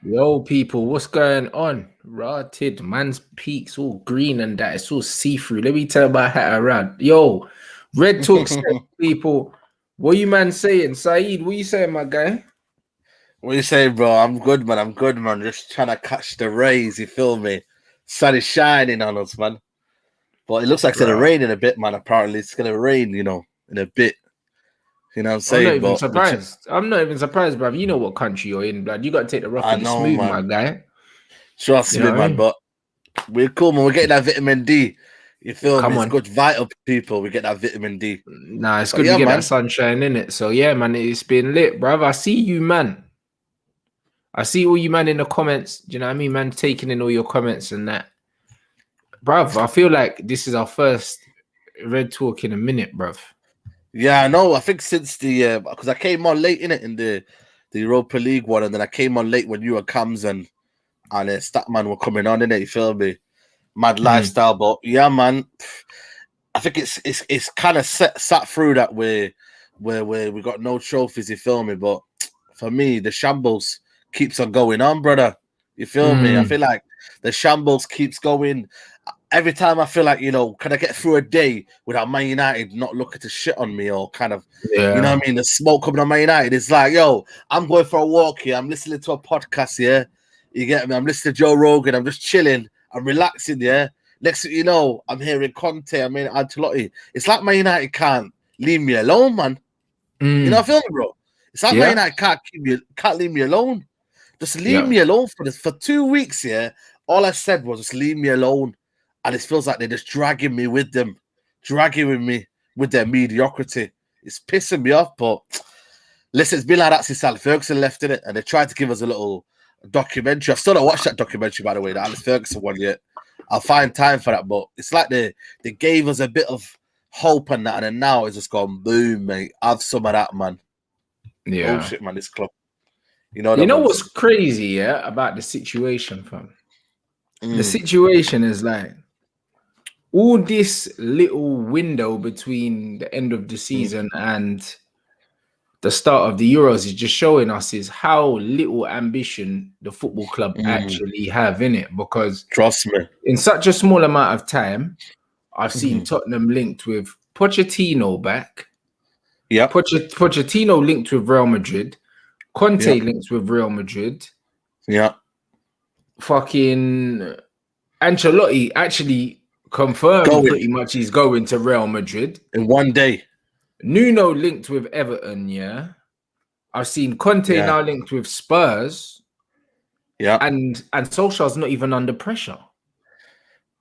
Yo, people, what's going on? Rotted, man's peaks all green and that. It's all see-through. Let me tell my hat around. Yo, Red Talk people. What you man saying? Saeed, what you saying, my guy? What you saying, bro? I'm good, man. Just trying to catch the rays, you feel me? Sun is shining on us, man. But it looks like it's gonna rain in a bit, man. Apparently, it's gonna rain, in a bit. You know what I'm saying? I'm not even surprised. I'm not even surprised, bruv. You know what country you're in, blood. You got to take the rough and the smooth, man. My guy. Trust me, man. But we're cool, man. We're getting that vitamin D. You feel me? It's good, vital people. We get that vitamin D. Nah, it's good to get that sunshine in it. So yeah, man, it's been lit, bruv. I see you, man. I see all you, man, in the comments. Do you know what I mean, man? Taking in all your comments and that, bruv. I feel like this is our first Red Talk in a minute, bruv. Yeah, I know. I think since the because I came on late in the Europa League one, and then I came on late when you and Cams and Statman were coming on in it. You feel me? Mad lifestyle, but yeah, man. I think it's kind of sat through that way where we got no trophies. You feel me? But for me, the shambles keeps on going on, brother. You feel me? I feel like the shambles keeps going. Every time I feel like, can I get through a day without Man United not looking to shit on me or kind of, you know what I mean? The smoke coming on Man United. It's like, yo, I'm going for a walk here. I'm listening to a podcast here. You get me? I'm listening to Joe Rogan. I'm just chilling. I'm relaxing, yeah? Next thing you know, I'm hearing Conte. I'm hearing Ancelotti. It's like Man United can't leave me alone, man. You know what I feel, bro? It's like Man United can't leave me alone. Just leave me alone for 2 weeks, yeah? All I said was just leave me alone. And it feels like they're just dragging me with them, dragging with me with their mediocrity. It's pissing me off, but listen, it's been like that since Alex Ferguson left in it, and they tried to give us a little documentary. I've still not watched that documentary, by the way, the Alex Ferguson one yet. I'll find time for that, but it's like they gave us a bit of hope on that, and then now it's just gone boom, mate. Have some of that, man. Yeah. Bullshit, man, this club. You know what's crazy, about the situation, fam? The situation is like, all this little window between the end of the season and the start of the Euros is just showing us is how little ambition the football club actually have in it. Because trust me, in such a small amount of time, I've seen Tottenham linked with Pochettino back. Yeah, Pochettino linked with Real Madrid. Conte linked with Real Madrid. Yeah, fucking Ancelotti actually confirmed pretty much he's going to Real Madrid in one day. Nuno linked with Everton, yeah. I've seen Conte now linked with Spurs. Yeah. And Solskjaer's not even under pressure.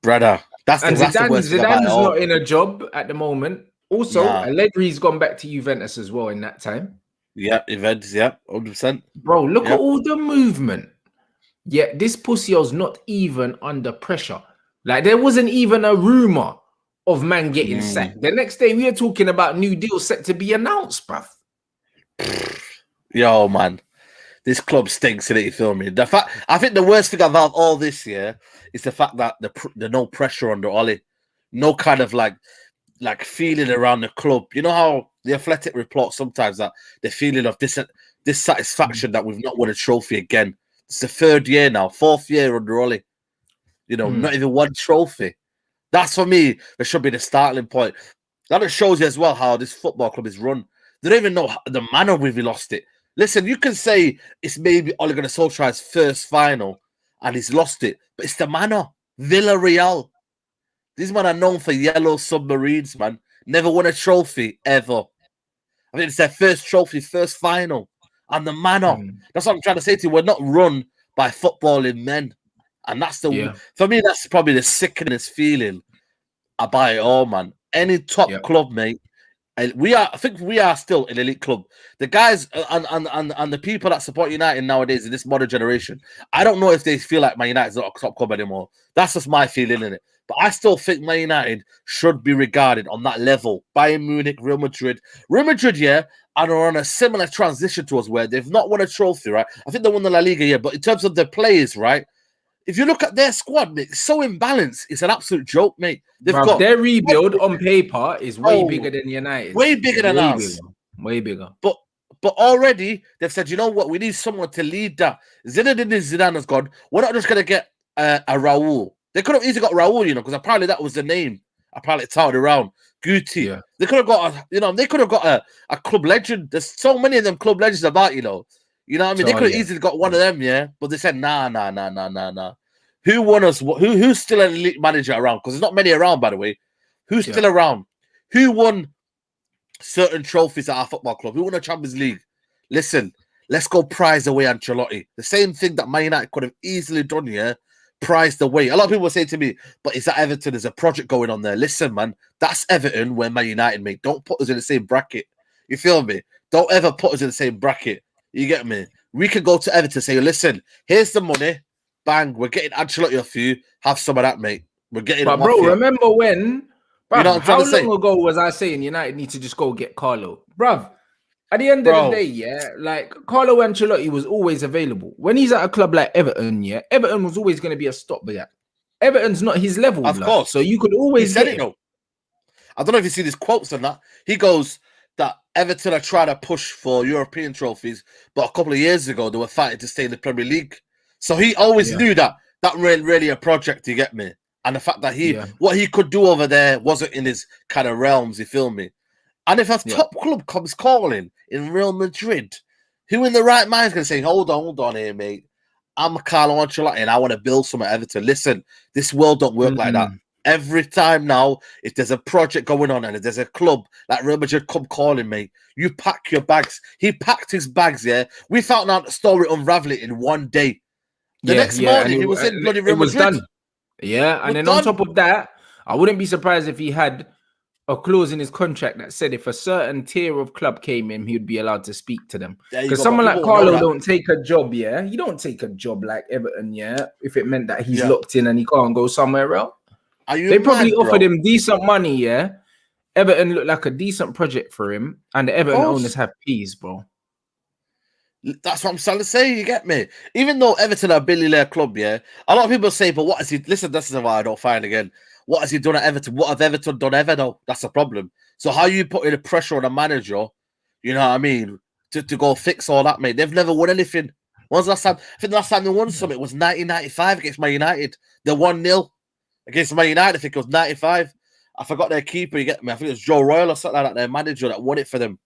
Brother. Zidane's not in a job at the moment. Also, Allegri's gone back to Juventus as well in that time. Yeah, Juventus, 100%. Bro, look at all the movement. Yet this pussy's not even under pressure. Like, there wasn't even a rumor of man getting sacked. The next day, we are talking about new deals set to be announced, bruv. Yo, man. This club stinks, innit? You feel me? I think the worst thing about all this year is the fact that the no pressure under Ollie. No kind of like feeling around the club. You know how the Athletic report sometimes that the feeling of dissatisfaction that we've not won a trophy again. It's the 3rd year now, 4th year under Ollie. Not even one trophy. That's, for me, there should be the starting point. That shows you as well how this football club is run. They don't even know the manner we've lost it. Listen, you can say it's maybe Ole Gunnar Solskjaer's first final and he's lost it, but it's the manner. Villarreal. These men are known for yellow submarines, man. Never won a trophy, ever. I think it's their first trophy, first final. And the manner. That's what I'm trying to say to you. We're not run by footballing men. And that's for me, that's probably the sickenest feeling about it all, man. Any top club, mate. And I think we are still an elite club. The guys and the people that support United nowadays in this modern generation, I don't know if they feel like Man United's not a top club anymore. That's just my feeling in it. But I still think Man United should be regarded on that level. Bayern Munich, Real Madrid, and are on a similar transition to us where they've not won a trophy, right? I think they won the La Liga, but in terms of the players, right? If you look at their squad, mate, it's so imbalanced. It's an absolute joke, mate. Got their rebuild on paper is way bigger than United. Way bigger than ours. Way bigger. But But already they've said, you know what, we need someone to lead that. Zinedine Zidane has gone. We're not just gonna get a Raul. They could have easily got Raul, you know, because apparently that was the name. Apparently it's touted around. Guti. Yeah. They could have got they could have got a club legend. There's so many of them club legends about, you know. You know what I mean? They could have easily got one of them, yeah. But they said, nah. Who won us? Who's still an elite manager around? Because there's not many around, by the way. Who's still around? Who won certain trophies at our football club? Who won a Champions League? Listen, let's go prize away Ancelotti. The same thing that Man United could have easily done, yeah. Prized away. A lot of people say to me, but is that Everton? There's a project going on there. Listen, man, that's Everton where Man United, mate. Don't put us in the same bracket. You feel me? Don't ever put us in the same bracket. You get me? We can go to Everton and say, listen, here's the money. Bang, we're getting Ancelotti off you. Have some of that, mate. We're getting But bro, remember when? Bruv, you know what I'm how long ago was I saying United need to just go get Carlo? Bruv, at the end of the day, yeah, like Carlo Ancelotti was always available. When he's at a club like Everton, yeah, Everton was always going to be a stopgap. Everton's not his level, of course. So you could always get it. Though. I don't know if you see these quotes on that. He goes that Everton are trying to push for European trophies, but a couple of years ago they were fighting to stay in the Premier League. So he always knew that really a project. You get me? And the fact that what he could do over there wasn't in his kind of realms. You feel me? And if a top club comes calling in Real Madrid, who in the right mind is going to say, hold on here, mate. I'm Carlo Ancelotti and I want to build some at Everton. Listen, this world don't work like that. Every time now, if there's a project going on and if there's a club like Real Madrid come calling, mate, you pack your bags. He packed his bags, yeah. We found out the story unraveling in one day. The next morning, he was in bloody Real Madrid. Done. Yeah, and then on top of that, I wouldn't be surprised if he had a clause in his contract that said if a certain tier of club came in, he would be allowed to speak to them. Because someone like Carlo don't take a job, yeah. He don't take a job like Everton, yeah. If it meant that he's locked in and he can't go somewhere else, they probably offered him decent money, yeah. Everton looked like a decent project for him, and the Everton owners have peas, bro. That's what I'm trying to say. You get me? Even though Everton are a billionaire club, yeah. A lot of people say, but what has he? Listen, this is why I don't find again. What has he done at Everton? What have Everton done ever though? That's the problem. So how you putting the pressure on a manager, you know what I mean, to go fix all that, mate? They've never won anything. When's the last time? I think the last time they won something was 1995 against Man United. They 1-0 against Man United. I think it was 95. I forgot their keeper. You get me? I think it was Joe Royal or something like that. Their manager that won it for them.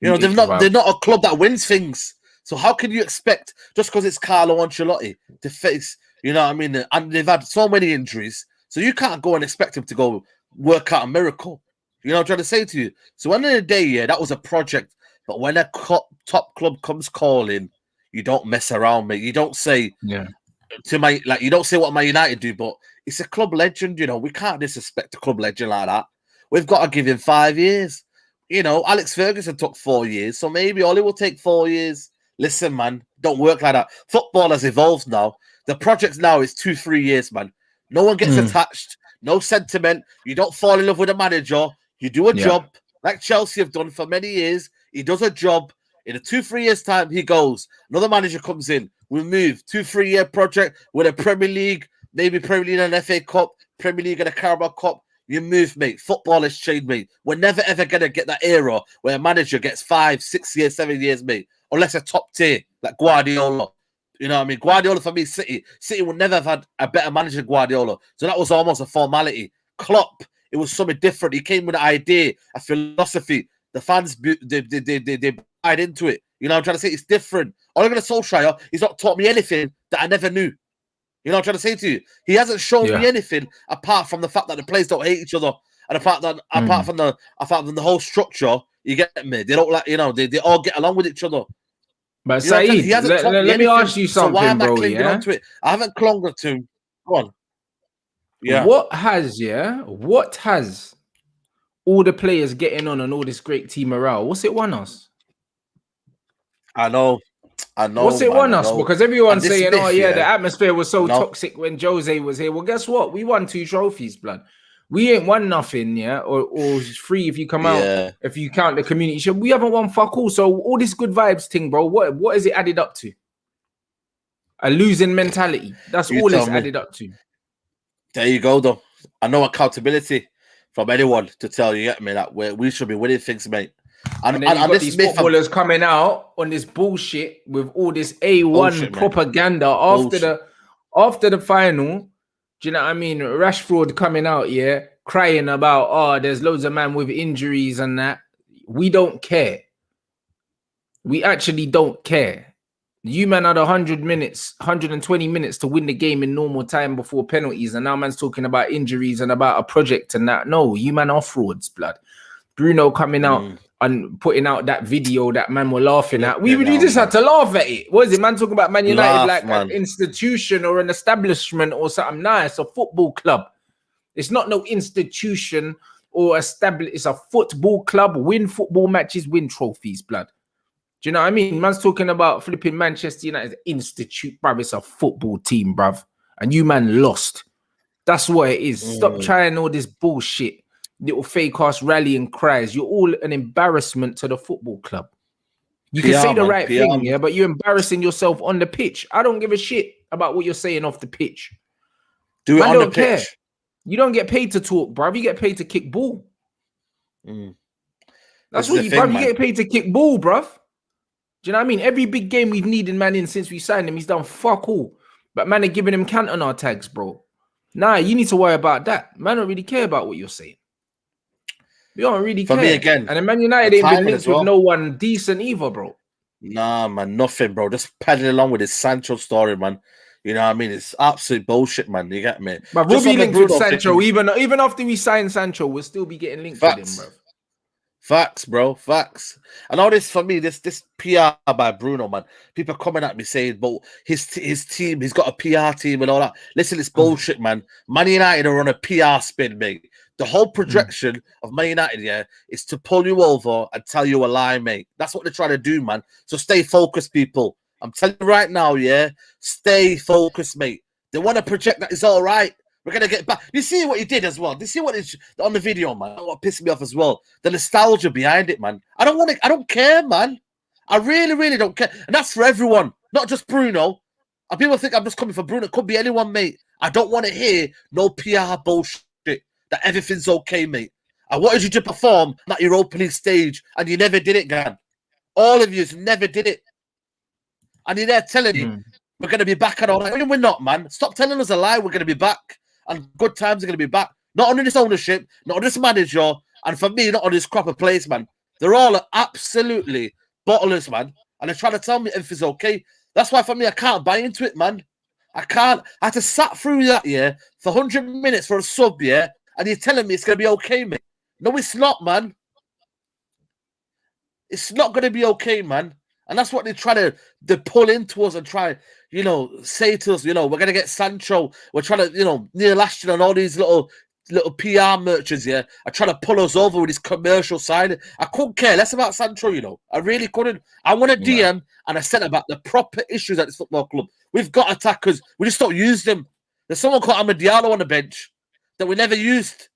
You know, they're not a club that wins things. So how can you expect just because it's Carlo Ancelotti to face? You know what I mean? And they've had so many injuries. So you can't go and expect him to go work out a miracle. You know what I'm trying to say to you? So at the end of the day, yeah, that was a project. But when a top club comes calling, you don't mess around, mate. You don't say you don't say what Man United do, but it's a club legend, you know. We can't disrespect a club legend like that. We've got to give him 5 years. You know, Alex Ferguson took 4 years, so maybe Ollie will take 4 years. Listen, man, don't work like that. Football has evolved now. The project now is 2-3 years, man. No one gets attached. No sentiment. You don't fall in love with a manager. You do a job like Chelsea have done for many years. He does a job. In a 2-3 years' time, he goes. Another manager comes in. We move. 2-3 year project with a Premier League, maybe Premier League and an FA Cup, Premier League and a Carabao Cup. You move, mate. Football has changed, mate. We're never, ever going to get that era where a manager gets 5, 6 years, 7 years, mate. Unless a top tier like Guardiola. You know what I mean? Guardiola for me, City would never have had a better manager than Guardiola. So that was almost a formality. Klopp, it was something different. He came with an idea, a philosophy. The fans, they buy into it. You know what I'm trying to say? It's different. Ole Gunnar Solskjaer, he's not taught me anything that I never knew. You know what I'm trying to say to you? He hasn't shown me anything apart from the fact that the players don't hate each other. And apart from the whole structure, you get me? They don't they all get along with each other. But Saeed, let me ask you something, so why am I bro. clinging onto it? I haven't clung to him. Go on. Yeah. What has all the players getting on and all this great team morale? What's it won us? I know. What's it won us? Because everyone's saying, the atmosphere was so toxic when Jose was here. Well, guess what? We won 2 trophies, blood. We ain't won nothing, or 3 if you come out, if you count the community shield. We haven't won fuck all. So all this good vibes thing, bro, what is it added up to? A losing mentality. That's all it's added up to. There you go, though. I know accountability from anyone to tell you, get me, that we should be winning things, mate. And then you got these footballers coming out on this bullshit with all this A1 propaganda after the final. Do you know what I mean? Rashford coming out, crying about, there's loads of man with injuries and that. We don't care. We actually don't care. You man had 100 minutes, 120 minutes to win the game in normal time before penalties, and now man's talking about injuries and about a project and that. No, you man off roads, blood. Bruno coming out and putting out that video that man were laughing at. We just had to laugh at it. What is it, man? Talking about Man United an institution or an establishment or something. Nah, it's a football club. It's not no institution or established. It's a football club. Win football matches, win trophies, blood. Do you know what I mean? Man's talking about flipping Manchester United Institute, bruv. It's a football team, bruv. And you man lost. That's what it is. Stop trying all this bullshit. Little fake ass rallying cries. You're all an embarrassment to the football club. You can say the right thing, but you're embarrassing yourself on the pitch. I don't give a shit about what you're saying off the pitch. Do it on the pitch. You don't get paid to talk, bruv. You get paid to kick ball. That's what you, bruv. You get paid to kick ball, bruv. Do you know what I mean? Every big game we've needed man in since we signed him, he's done fuck all. But man are giving him Cantona tags, bro. Nah, you need to worry about that. Man don't really care about what you're saying. We don't really care. For me again, and then Man United ain't been linked with no one decent either, bro. Nah, man, nothing, bro. Just peddling along with this Sancho story, man. You know what I mean? It's absolute bullshit, man. You get me? But we'll be linked with Sancho. Even after we sign Sancho, we'll still be getting linked with him, bro. Facts, bro. Facts. And all this for me, this PR by Bruno, man. People coming at me saying, but his team, he's got a PR team and all that. Listen, it's bullshit, man. Man United are on a PR spin, mate. The whole projection of Man United, is to pull you over and tell you a lie, mate. That's what they're trying to do, man. So stay focused, people. I'm telling you right now, stay focused, mate. They want to project that it's all right. We're going to get back. You see what he did as well? You see what is on the video, man? What pissed me off as well? The nostalgia behind it, man. I don't care, man. I really, really don't care. And that's for everyone, not just Bruno. And people think I'm just coming for Bruno. It could be anyone, mate. I don't want to hear no PR bullshit that everything's okay, mate. I wanted you to perform at your opening stage, and you never did it, man. All of you never did it. And you're there telling me we're going to be back and all that. We're not, man. Stop telling us a lie. We're going to be back. And good times are going to be back. Not under this ownership, not on this manager, and for me, not on this crop of place, man. They're all absolutely bottlers, man. And they're trying to tell me everything's okay. That's why, for me, I can't buy into it, man. I can't. I had to sat through that, for 100 minutes for a sub, and you're telling me it's going to be okay, mate. No, it's not, man. It's not going to be okay, man. And that's what they're trying to pull into us and try, say to us, we're going to get Sancho. We're trying to, Neil Ashton and all these little PR merchants, are trying to pull us over with this commercial side. I couldn't care less about Sancho, I really couldn't. I want a DM, and I said about the proper issues at this football club. We've got attackers. We just don't use them. There's someone called Amad Diallo on the bench that we never used.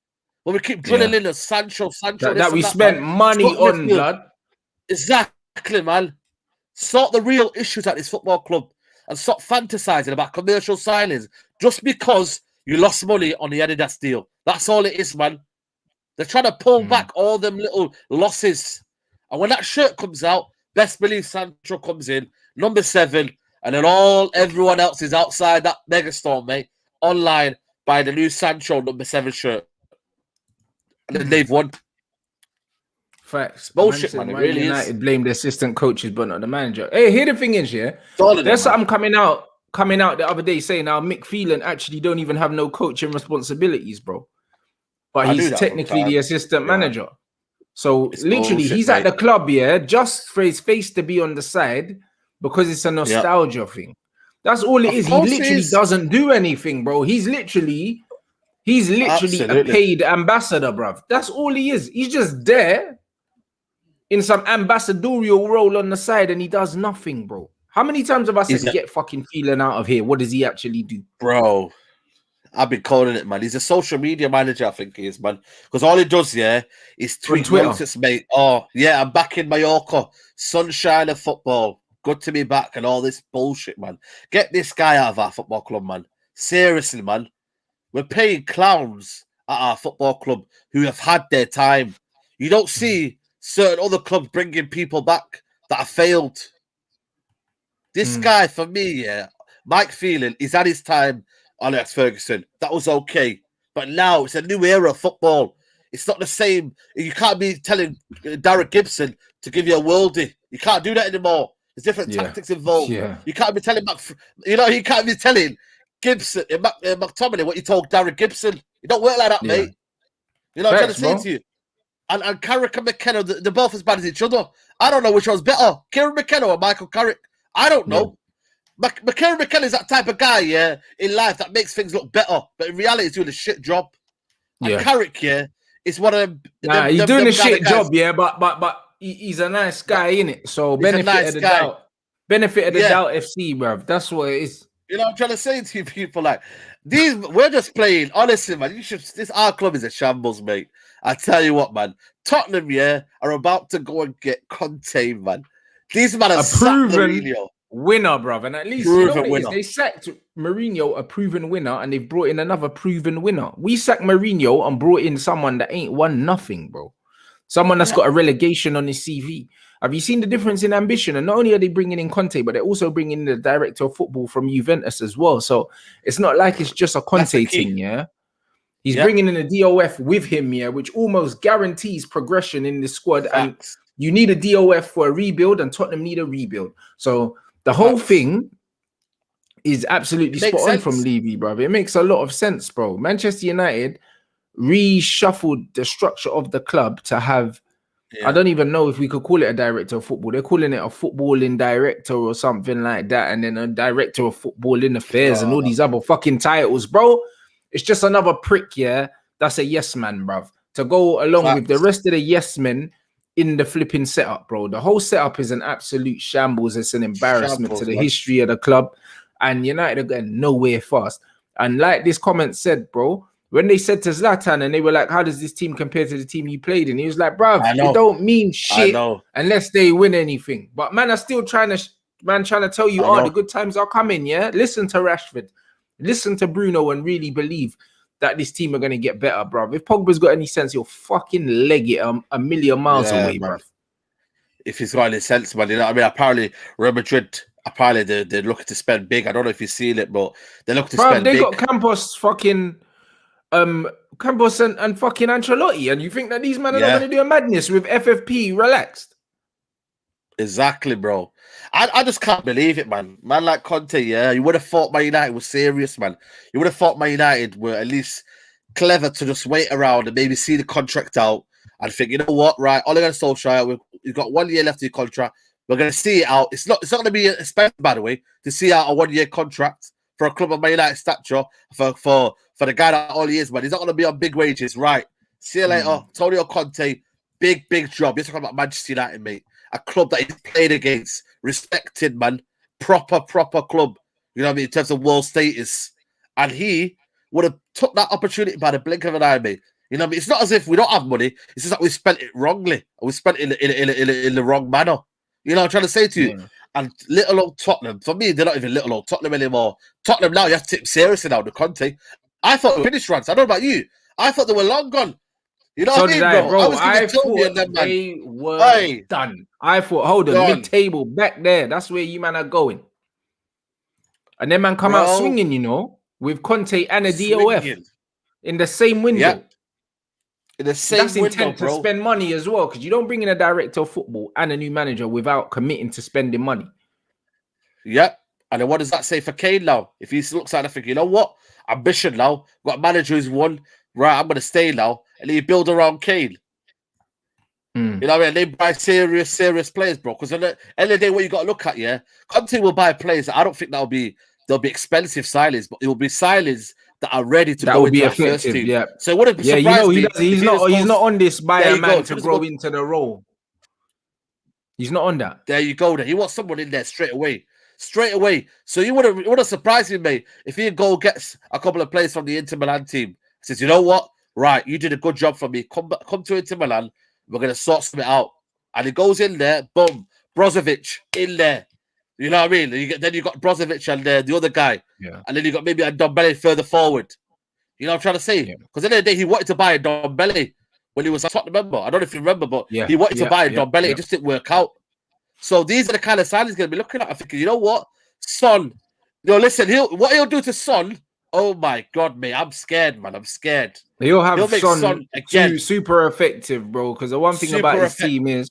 But we keep drilling in a Sancho. That we spent money on, blood. Exactly, man. Sort the real issues at this football club and stop fantasizing about commercial signings just because you lost money on the Adidas deal. That's all it is, man. They're trying to pull back all them little losses. And when that shirt comes out, best believe Sancho comes in, number 7, and then everyone else is outside that megastore, mate, online by the new Sancho number 7 shirt. And then they've won. Facts. Bullshit, man. It really United blame the assistant coaches, but not the manager. Hey, here the thing is, there's something coming out the other day saying now Mick Phelan actually don't even have no coaching responsibilities, bro. But he's technically the assistant manager. So it's literally, he's at the club, just for his face to be on the side because it's a nostalgia thing. That's all it is. He literally doesn't do anything, bro. He's literally a paid ambassador, bruv. That's all he is. He's just there in some ambassadorial role on the side, and he does nothing, bro. How many times have I said, get fucking Phelan out of here? What does he actually do? Bro, I've been calling it, man. He's a social media manager, I think he is, man. Because all he does, is tweet notice, mate. Oh, yeah, I'm back in Mallorca. Sunshine of football. Good to be back and all this bullshit, man. Get this guy out of our football club, man. Seriously, man. We're paying clowns at our football club who have had their time. You don't see certain other clubs bringing people back that have failed. This guy, for me, Mike Phelan, he's had his time on Alex Ferguson. That was okay. But now it's a new era of football. It's not the same. You can't be telling Darren Gibson to give you a worldie. You can't do that anymore. There's different tactics involved. Yeah. You can't be telling you can't be telling Gibson, McTominay what you told Darren Gibson. You don't work like that, mate. You know what I'm trying to say to you? And Carrick and McKenna, they're both as bad as each other. I don't know which one's better, Kieran McKenna or Michael Carrick. I don't know. Kieran McKenna is that type of guy, in life that makes things look better, but in reality, he's doing a shit job. And Carrick, is one of them. Nah, he's doing a shit job, but he's a nice guy, innit? So benefit of the doubt. Benefit of the doubt, FC, bruv. That's what it is. You know, I'm trying to say to you people, like, we're just playing. Honestly, man, our club is a shambles, mate. I tell you what, man. Tottenham, are about to go and get Conte, man. These men are proven winner, bruv. And at least they sacked Mourinho, a proven winner, and they've brought in another proven winner. We sacked Mourinho and brought in someone that ain't won nothing, bro. Someone that's got a relegation on his CV. Have you seen the difference in ambition? And not only are they bringing in Conte, but they're also bringing in the director of football from Juventus as well. So it's not like it's just a Conte thing, He's bringing in a DOF with him, which almost guarantees progression in the squad. And you need a DOF for a rebuild, and Tottenham need a rebuild. So the whole thing is absolutely spot on from Levy, bro. It makes a lot of sense, bro. Manchester United reshuffled the structure of the club to have, I don't even know if we could call it a director of football. They're calling it a footballing director or something like that. And then a director of footballing affairs and all these other fucking titles, bro. It's just another prick, that's a yes man, bruv. To go along with the rest of the yes men in the flipping setup, bro. The whole setup is an absolute shambles. It's an embarrassment to the history of the club. And United are getting nowhere fast. And like this comment said, bro, when they said to Zlatan and they were like, how does this team compare to the team you played in? He was like, bruv, it don't mean shit unless they win anything. But man are still trying to tell you, the good times are coming, Listen to Rashford. Listen to Bruno and really believe that this team are going to get better, bruv. If Pogba's got any sense, he'll fucking leg it a million miles away, bruv. If he's got any sense, man. You know what I mean? Apparently, Real Madrid, they're looking to spend big. I don't know if you've seen it, but they're looking to spend big. They got Campos fucking... Campos and fucking Ancelotti, and you think that these men are not going to do a madness with FFP relaxed? Exactly, bro. I just can't believe it, man. Man like Conte, you would have thought Man United was serious, man. You would have thought Man United were at least clever to just wait around and maybe see the contract out and think, you know what, right? Ole Gunnar Solskjaer, we've got 1 year left of your contract. We're going to see it out. It's not going to be expensive, by the way, to see out a 1 year contract for a club of Man United stature for the guy that all he is, man. He's not going to be on big wages, right? See you later. Antonio Conte, big job. You're talking about Manchester United, mate. A club that he's played against, respected, man. Proper club, you know what I mean, in terms of world status. And he would have took that opportunity by the blink of an eye, mate. You know what I mean? It's not as if we don't have money. It's just that we spent it wrongly. We spent it in the wrong manner. You know what I'm trying to say to you? Yeah. And little old Tottenham, for me, they're not even little old Tottenham anymore. Tottenham now, you have to take them seriously now, the Conte. I thought we finished Rants. I don't know about you. I thought they were long gone. You know what I mean, bro? I thought they were done. I thought, hold on, mid-table, back there. That's where you man are going. And then man come out swinging, you know, with Conte and a DOF in the same window. Yeah. In the same That's window, intent to spend money as well, because you don't bring in a director of football and a new manager without committing to spending money. Yep. And then what does that say for Kane now? If he looks at it, think, you know what? Ambition now. Got a manager who's won. Right, I'm going to stay now. And then you build around Kane. You know what I mean? They buy serious players, bro. Because at the end of the day, what you got to look at, Conte will buy players. I don't think they'll be expensive signings, but it will be signings that are ready to go into the first team. Yeah. So it wouldn't be surprising. He's not on this by a man to grow into the role. He's not on that. There you go. Then he wants someone in there straight away. So it would have surprised me, mate, if he gets a couple of players from the Inter Milan team. Says, you know what? Right, you did a good job for me. Come to Inter Milan. We're going to sort something out. And he goes in there. Boom. Brozovic in there. You know what I mean? Then you got Brozovic and the other guy. Yeah. And then you got maybe a Ndombele further forward. You know what I'm trying to say? Because at the end of the day, he wanted to buy a Ndombele. when he was a Tottenham member. I don't know if you remember, but Yeah, he wanted to buy yeah, Don Bellet. It just didn't work out. So these are the kind of signs he's going to be looking at. I'm thinking, you know what? Son, listen, what he'll do to Son, oh my God, mate, I'm scared, man. I'm scared. He'll have make Son again. super effective, bro. Because the one thing about his team is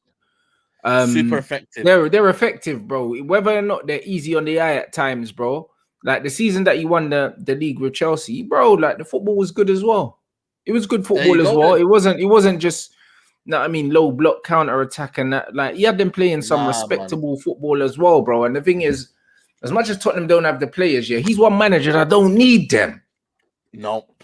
super effective. They're effective, bro. Whether or not they're easy on the eye at times, bro. Like the season that he won the league with Chelsea, bro, like the football was good as well. It was good football as well. Then. It wasn't just low block counter attack and that. Like he had them playing some respectable football as well, bro. And the thing is, as much as Tottenham don't have the players, yeah, he's one manager that don't need them. Nope.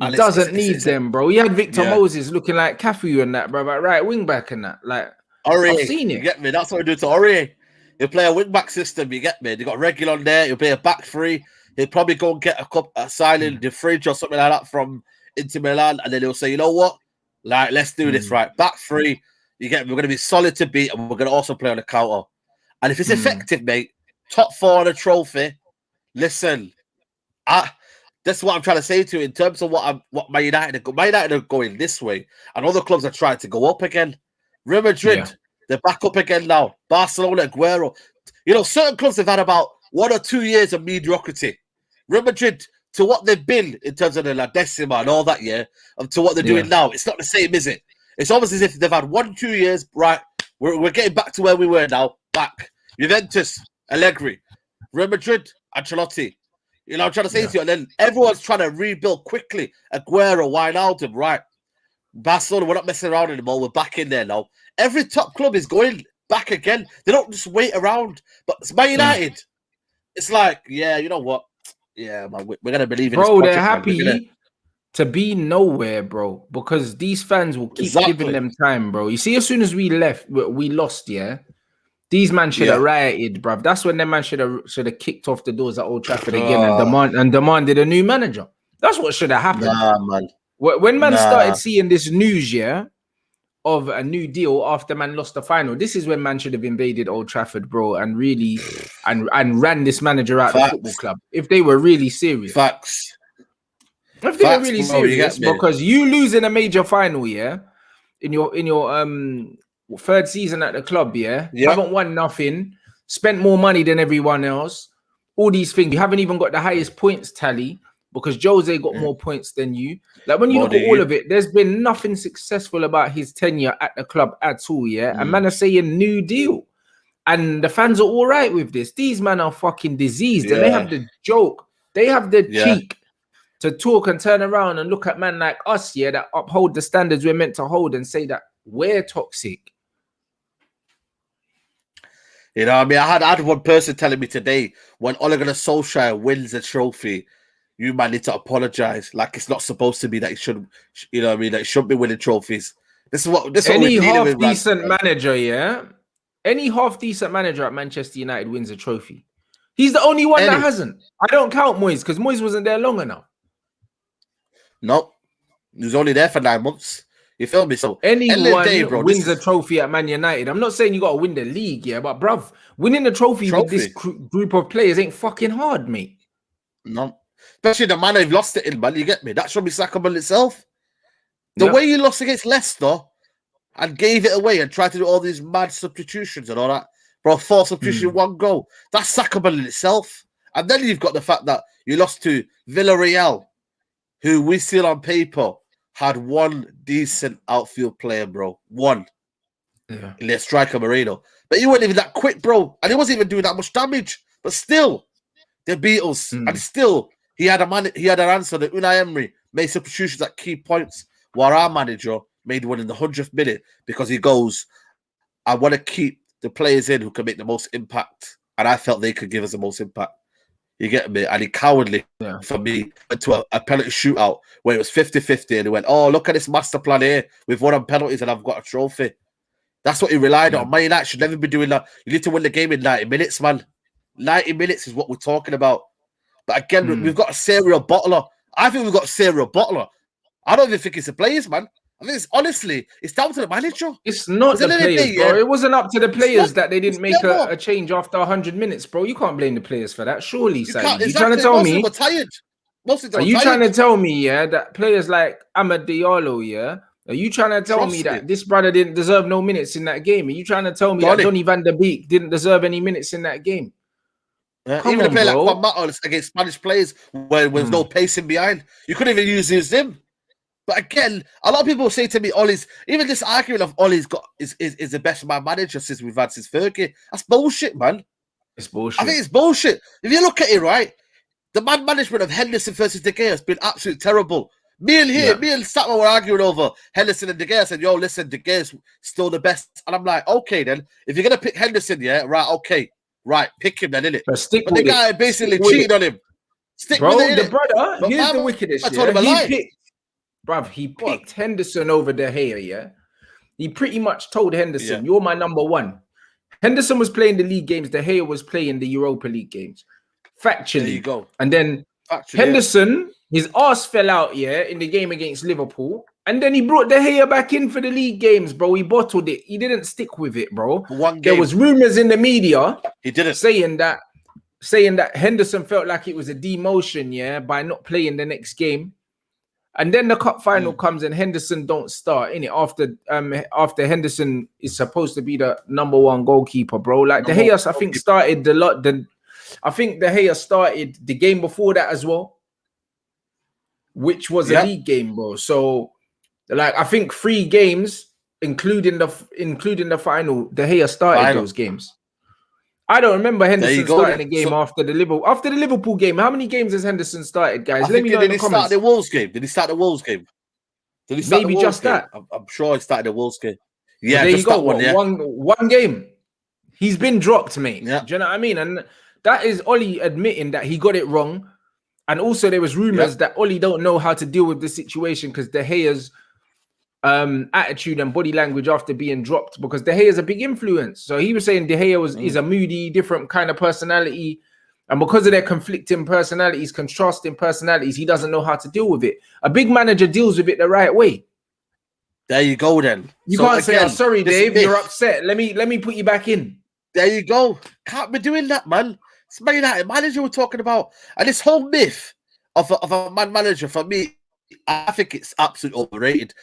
He doesn't need them, bro. He had Victor Moses looking like Cafu and that, bro, like right wing back and that. Like I've seen it. You get me? That's what we do to Aurier. He'll play a wing back system, you get me? They got Regular on there, he'll play a back three. He'll probably go and get a signing the fridge or something like that from Inter Milan, and then he'll say, you know what? Like, let's do this right. Back three, you get me? We're gonna be solid to beat, and we're gonna also play on the counter. And if it's effective, mate, top 4 on a trophy. Listen, that's what I'm trying to say to you in terms of what Man United are going this way, and other clubs are trying to go up again. Real Madrid, they're back up again now. Barcelona, Aguero. You know, certain clubs have had about 1 or 2 years of mediocrity. Real Madrid, to what they've been in terms of the La Decima and all that, to what they're doing now, it's not the same, is it? It's almost as if they've had 1 or 2 years, right? We're getting back to where we were now, back. Juventus, Allegri, Real Madrid, Ancelotti. You know, I'm trying to say to you, and then everyone's trying to rebuild quickly. Aguero, Wijnaldum, right? Barcelona, we're not messing around anymore. We're back in there now. Every top club is going back again. They don't just wait around. But it's Man United. It's like, yeah, you know what? Yeah, man, we're going to believe in this project, they're happy to be nowhere, bro, because these fans will keep giving them time, bro. You see, as soon as we lost, these man should have rioted, bruv. That's when them man should have kicked off the doors at Old Trafford again and demanded a new manager. That's what should have happened. Nah, man. When man started seeing this news, of a new deal after man lost the final, this is when man should have invaded Old Trafford, bro, and really and ran this manager out of the football club if they were really serious. Facts. If they were really serious, because you losing a major final, in your third season at the club, haven't won nothing, spent more money than everyone else, all these things. You haven't even got the highest points tally because Jose got more points than you. Like when you look at all of it, there's been nothing successful about his tenure at the club at all, and man are saying new deal. And the fans are all right with this. These men are fucking diseased and they have the joke. They have the cheek to talk and turn around and look at man like us, that uphold the standards we're meant to hold and say that we're toxic. You know what I mean? I had one person telling me today, when Ole Gunnar Solskjaer wins a trophy, you might need to apologize. Like it's not supposed to be that he should, you know what I mean? That he shouldn't be winning trophies. This is what any half decent manager, any half decent manager at Manchester United wins a trophy. He's the only one that hasn't. I don't count Moyes because Moyes wasn't there long enough. Nope. He was only there for 9 months. You feel me? So anyone wins a trophy at Man United. I'm not saying you got to win the league, but bruv, winning a trophy with this group of players ain't fucking hard, mate. No. Especially the man they've lost it in, man. You get me? That should be sackable itself. The way you lost against Leicester and gave it away and tried to do all these mad substitutions and all that, bro, 4 substitutions, 1 goal. That's sackable in itself. And then you've got the fact that you lost to Villarreal, who we still on paper had 1 decent outfield player, bro. 1. In their striker Moreno. But he wasn't even that quick, bro. And he wasn't even doing that much damage. But still, they beat us. And still, he had an answer that Unai Emery made substitutions at key points, while our manager made one in the 100th minute because he goes, I want to keep the players in who can make the most impact. And I felt they could give us the most impact. You get me? And he cowardly, for me, went to a penalty shootout where it was 50-50 and he went, oh, look at this master plan here. We've won on penalties and I've got a trophy. That's what he relied on. Man United should never be doing that. You need to win the game in 90 minutes, man. 90 minutes is what we're talking about. But again, we've got a serial bottler. I think we've got a serial bottler. I don't even think it's the players, man. I think it's down to the manager. It's not the players, bro. It wasn't up to the players that they didn't make a change after 100 minutes, bro. You can't blame the players for that. Surely, Sam. You trying to tell me? Tired. Are you trying to tell me, that players like Amad Diallo, Are you trying to tell me Trust me. that this brother didn't deserve no minutes in that game? Are you trying to tell me that Donny van der Beek didn't deserve any minutes in that game? Even a player like Juan Matos against Spanish players where there's no pacing behind, you couldn't even use him. But again, a lot of people say to me, Ollie's, even this argument of Ollie's got is the best man manager since Fergie. That's bullshit, man. It's bullshit. I think it's bullshit. If you look at it, right, the man management of Henderson versus De Gea has been absolutely terrible. Me and Satman were arguing over Henderson and De Gea. I said, yo, listen, De Gea's still the best. And I'm like, okay, then. If you're going to pick Henderson, yeah, right, okay. Right, pick him then, innit? But the guy basically cheated on him. Stick with it, the brother, here's the wickedest. I told him a lie. He picked Henderson over De Gea, yeah? He pretty much told Henderson, you're my number one. Henderson was playing the league games. De Gea was playing the Europa League games. Factually. There you go. And then Henderson, his ass fell out, in the game against Liverpool. And then he brought De Gea back in for the league games, bro. He bottled it. He didn't stick with it, bro. There was rumors in the media saying that Henderson felt like it was a demotion, by not playing the next game. And then the cup final comes and Henderson don't start in it after Henderson is supposed to be the number one goalkeeper, bro. Like De Gea, I think started I think De Gea started the game before that as well, which was a league game, bro. So, like, I think 3 games, including the final, De Gea started those games. I don't remember Henderson starting the game after the Liverpool game. How many games has Henderson started, guys? Let me know in the comments. Did he start the Wolves game? Did he start the Wolves game? Maybe just that. I'm sure he started the Wolves game. Yeah, there you go. One game. He's been dropped, mate. Yeah. Do you know what I mean? And that is Ollie admitting that he got it wrong. And also there was rumors that Ollie don't know how to deal with the situation because De Gea's attitude and body language after being dropped, because De Gea is a big influence. So he was saying De Gea is a moody, different kind of personality, and because of their conflicting personalities, contrasting personalities, he doesn't know how to deal with it. A big manager deals with it the right way. There you go. Then you can't say, "Oh, sorry, Dave, you're upset. Let me put you back in." There you go. Can't be doing that, man. It's Man United manager we're talking about, and this whole myth of a man manager, for me, I think it's absolutely overrated.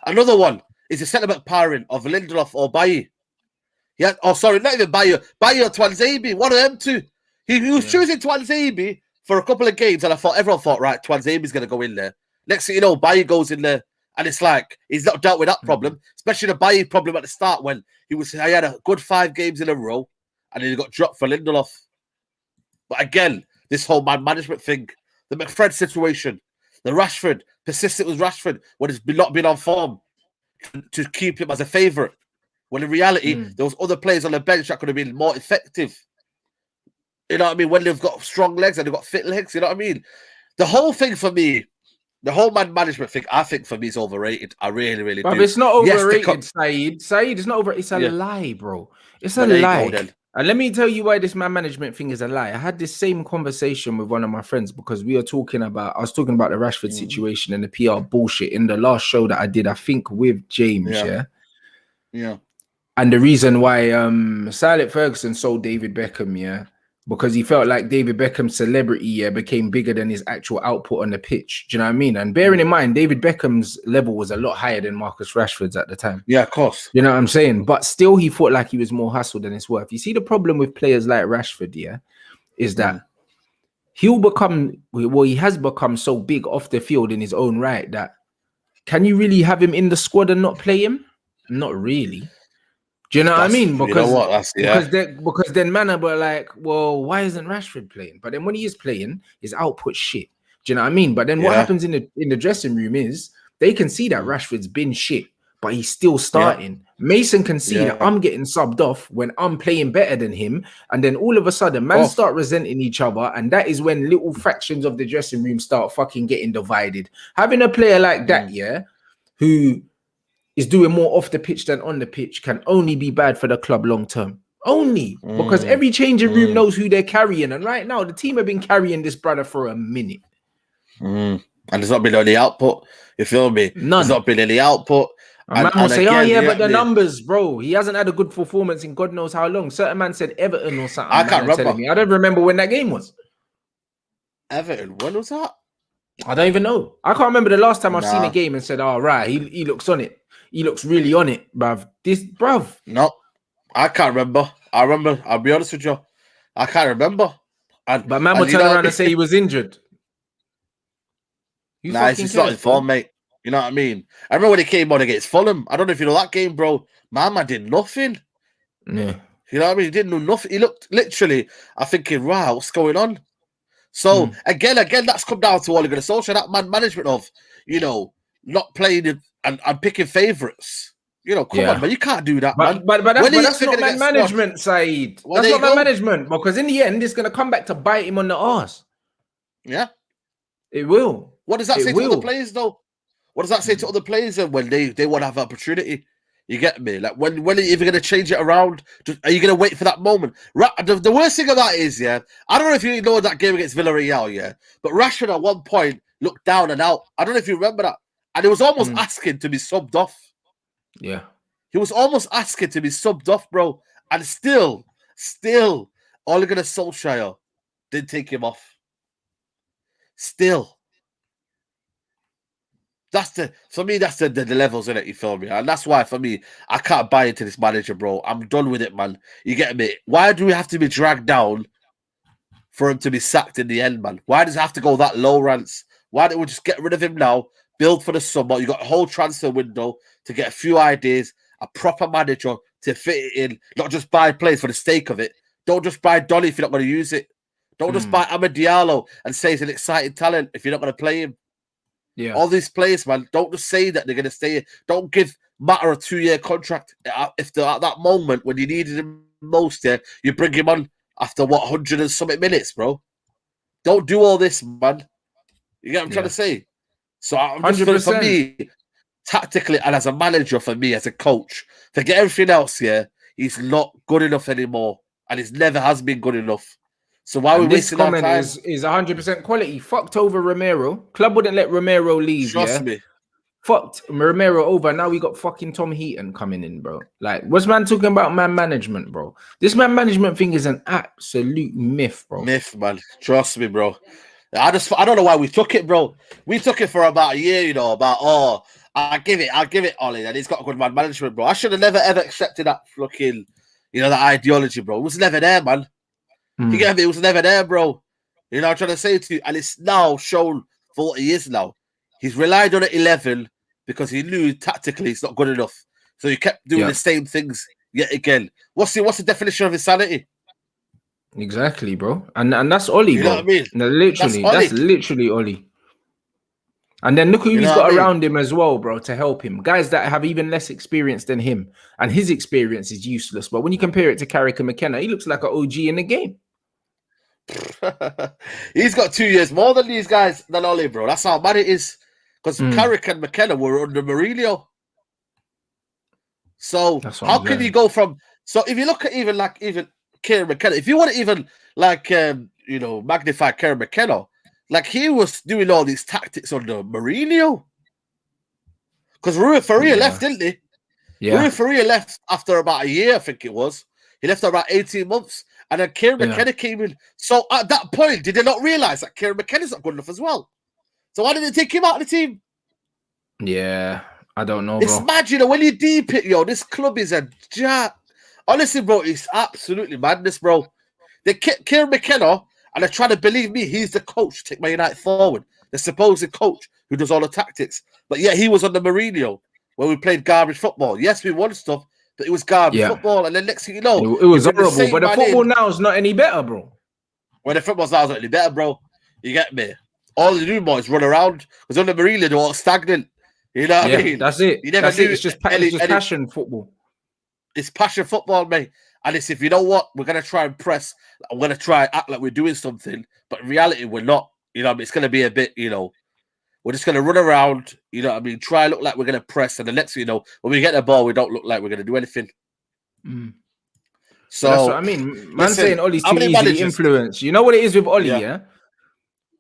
Another one is the centre-back pairing of Lindelof or Bailly. Yeah, sorry, not even Bailly or Tuanzebe, one of them two. He was choosing Tuanzebe for a couple of games, and everyone thought, right, Tuanzebe's going to go in there. Next thing you know, Bailly goes in there, and it's like he's not dealt with that problem, especially the Bailly problem at the start when he had a good 5 games in a row, and then he got dropped for Lindelof. But again, this whole man management thing, the McFred situation, the Rashford, persistent with Rashford when it's not been on form to keep him as a favourite. When in reality, there was other players on the bench that could have been more effective. You know what I mean? When they've got strong legs and they've got fit legs, you know what I mean? The whole thing for me, the whole man management thing, I think for me is overrated. I really, really do. It's not overrated, Saeed. Saeed, it's not overrated. It's a lie, bro. It's a lie. And let me tell you why this man management thing is a lie. I had this same conversation with one of my friends because I was talking about the Rashford situation and the PR bullshit in the last show that I did, I think with James, Yeah. And the reason why Sir Alex Ferguson sold David Beckham, because he felt like David Beckham's celebrity became bigger than his actual output on the pitch. Do you know what I mean? And bearing in mind, David Beckham's level was a lot higher than Marcus Rashford's at the time. Yeah, of course. You know what I'm saying? But still, he thought like he was more hustle than his worth. You see, the problem with players like Rashford, is that he has become so big off the field in his own right that can you really have him in the squad and not play him? Not really. Do you know what I mean? Because because then man were like, well, why isn't Rashford playing? But then when he is playing, his output shit. Do you know what I mean? But then what happens in the dressing room is they can see that Rashford's been shit, but he's still starting. Mason can see that I'm getting subbed off when I'm playing better than him, and then all of a sudden, man start resenting each other, and that is when little fractions of the dressing room start fucking getting divided. Having a player like that, who is doing more off the pitch than on the pitch can only be bad for the club long term. Only because every changing room knows who they're carrying. And right now, the team have been carrying this brother for a minute. And there's not been any output. You feel me? None. There's not been any output. And man will say, but the numbers, bro. He hasn't had a good performance in God knows how long. Certain man said Everton or something. I can't remember. I don't remember when that game was. Everton, when was that? I don't even know. I can't remember the last time I've seen a Nah, game and said, "Oh, right, he looks on it. He looks really on it, bruv." Bruv. no, I can't remember. I'll be honest with you, I can't remember. But man will And you turn know around what I and say mean? he was injured. Who Nah, fucking it's not cares, his fault, bro? mate. You know what I mean? I remember when he came on against Fulham. I don't know if you know that game, bro. My man did nothing. Yeah. You know what I mean? He didn't do nothing. He looked literally, I'm thinking, wow, what's going on? So again, that's come down to Ole Gunnar Solskjaer, that man management of, not playing and picking favourites. Come on, Yeah. man, you can't do that, man. But When are you that's ever not gonna man get squashed? management, Saeed. Well, That's there not you man go. management because in the end, it's gonna come back to bite him on the ass. Yeah. It will. What does that It say to other will. players, though? What does that say to other players then when they want to have opportunity? You get me? Like when are you even going to change it around? Are you going to wait for that moment? The worst thing about it is, yeah, I don't know if you know that game against Villarreal, yeah, but Rashford at one point looked down and out. I don't know if you remember that, and he was almost asking to be subbed off. Yeah, he was almost asking to be subbed off, bro, and still, Ole Gunnar Solskjaer didn't take him off. Still. That's the levels in it, you feel me? And that's why for me, I can't buy into this manager, bro. I'm done with it, man. You get me? Why do we have to be dragged down for him to be sacked in the end, man? Why does it have to go that low, Rants? Why don't we just get rid of him now? Build for the summer. You got a whole transfer window to get a few ideas, a proper manager to fit it in, not just buy players for the sake of it. Don't just buy Donny if you're not going to use it. Don't just buy Amad Diallo and say he's an exciting talent if you're not going to play him. yeah. All these players, man, don't just say that they're going to stay. Don't give Matter a 2-year contract. If they're at that moment when you needed him most, yeah, you bring him on after 100 and something minutes, bro. Don't do all this, man. You get what I'm trying to say? So I'm just 100%. for me, tactically and as a manager, for me as a coach, forget everything else. Yeah, he's not good enough anymore, and he never has been good enough. So why are we wasting our time? This comment is 100% quality. Fucked over Romero. Club wouldn't let Romero leave. Trust me. Fucked Romero over. Now we got fucking Tom Heaton coming in, bro. Like, what's man talking about man management, bro? This man management thing is an absolute myth, bro. Myth, man. Trust me, bro. I don't know why we took it, bro. We took it for about a year, I'll give it, Ollie, and he's got good man management, bro. I should have never ever accepted that fucking, that ideology, bro. It was never there, man. You get me? It was never there, bro. I'm trying to say to you, and it's now shown for what he is now. He's relied on it 11 because he knew tactically it's not good enough. So he kept doing the same things yet again. What's the definition of insanity? Exactly, bro. And that's Ollie, you bro. Know what I mean? That's literally Ollie. And then look who he's got around him as well, bro, to help him. Guys that have even less experience than him. And his experience is useless. But when you compare it to Carrick and McKenna, he looks like an OG in the game. He's got 2 years more than these guys, than Ollie, bro. That's how bad it is. Because Carrick and McKenna were under Mourinho. So how can you go from? So if you look at even Kieran McKenna, if you want to even magnify Kieran McKenna, like he was doing all these tactics under Mourinho. Because Rui Faria left, didn't he? Yeah. Rui Faria left after about a year, I think it was. He left after about 18 months. And then Kieran McKenna came in. So at that point, did they not realise that Kieran McKenna's not good enough as well? So why didn't they take him out of the team? Yeah, I don't know, it's bro. Mad, when you deep it, this club is a jack. Honestly, bro, it's absolutely madness, bro. They kept Kieran McKenna, and they're trying to believe me, he's the coach to take Man United forward. The supposed coach who does all the tactics. But yeah, he was under Mourinho when we played garbage football. Yes, we won stuff, but it was garbage football. And then next thing you know, it was horrible. But the football now is not any better, bro. Well, the football's now is not any better, bro. You get me? All the new boys run around because under Mourinho they're all stagnant. You know what I mean? That's it. You never It's just passion football. It's passion football, mate. And it's if you know what, we're gonna try and press. I'm gonna try and act like we're doing something, but in reality we're not. It's gonna be a bit. We're just gonna run around. Try and look like we're gonna press, and the next thing you know, when we get the ball, we don't look like we're gonna do anything. So that's what I mean. Man saying Ollie's too easily influenced. You know what it is with Ollie, yeah?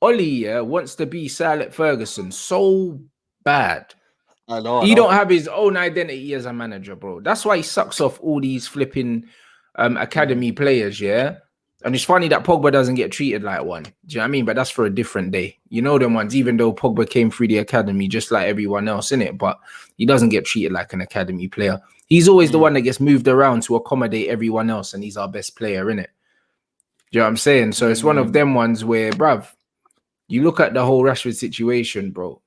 Ollie, wants to be Sir Alex Ferguson so bad. I know. He don't have his own identity as a manager, bro. That's why he sucks off all these flipping academy players, yeah? And it's funny that Pogba doesn't get treated like one. Do you know what I mean? But that's for a different day. You know them ones, even though Pogba came through the academy just like everyone else, innit? But he doesn't get treated like an academy player. He's always the one that gets moved around to accommodate everyone else, and he's our best player, innit? Do you know what I'm saying? So it's one of them ones where, bruv, you look at the whole Rashford situation, bro.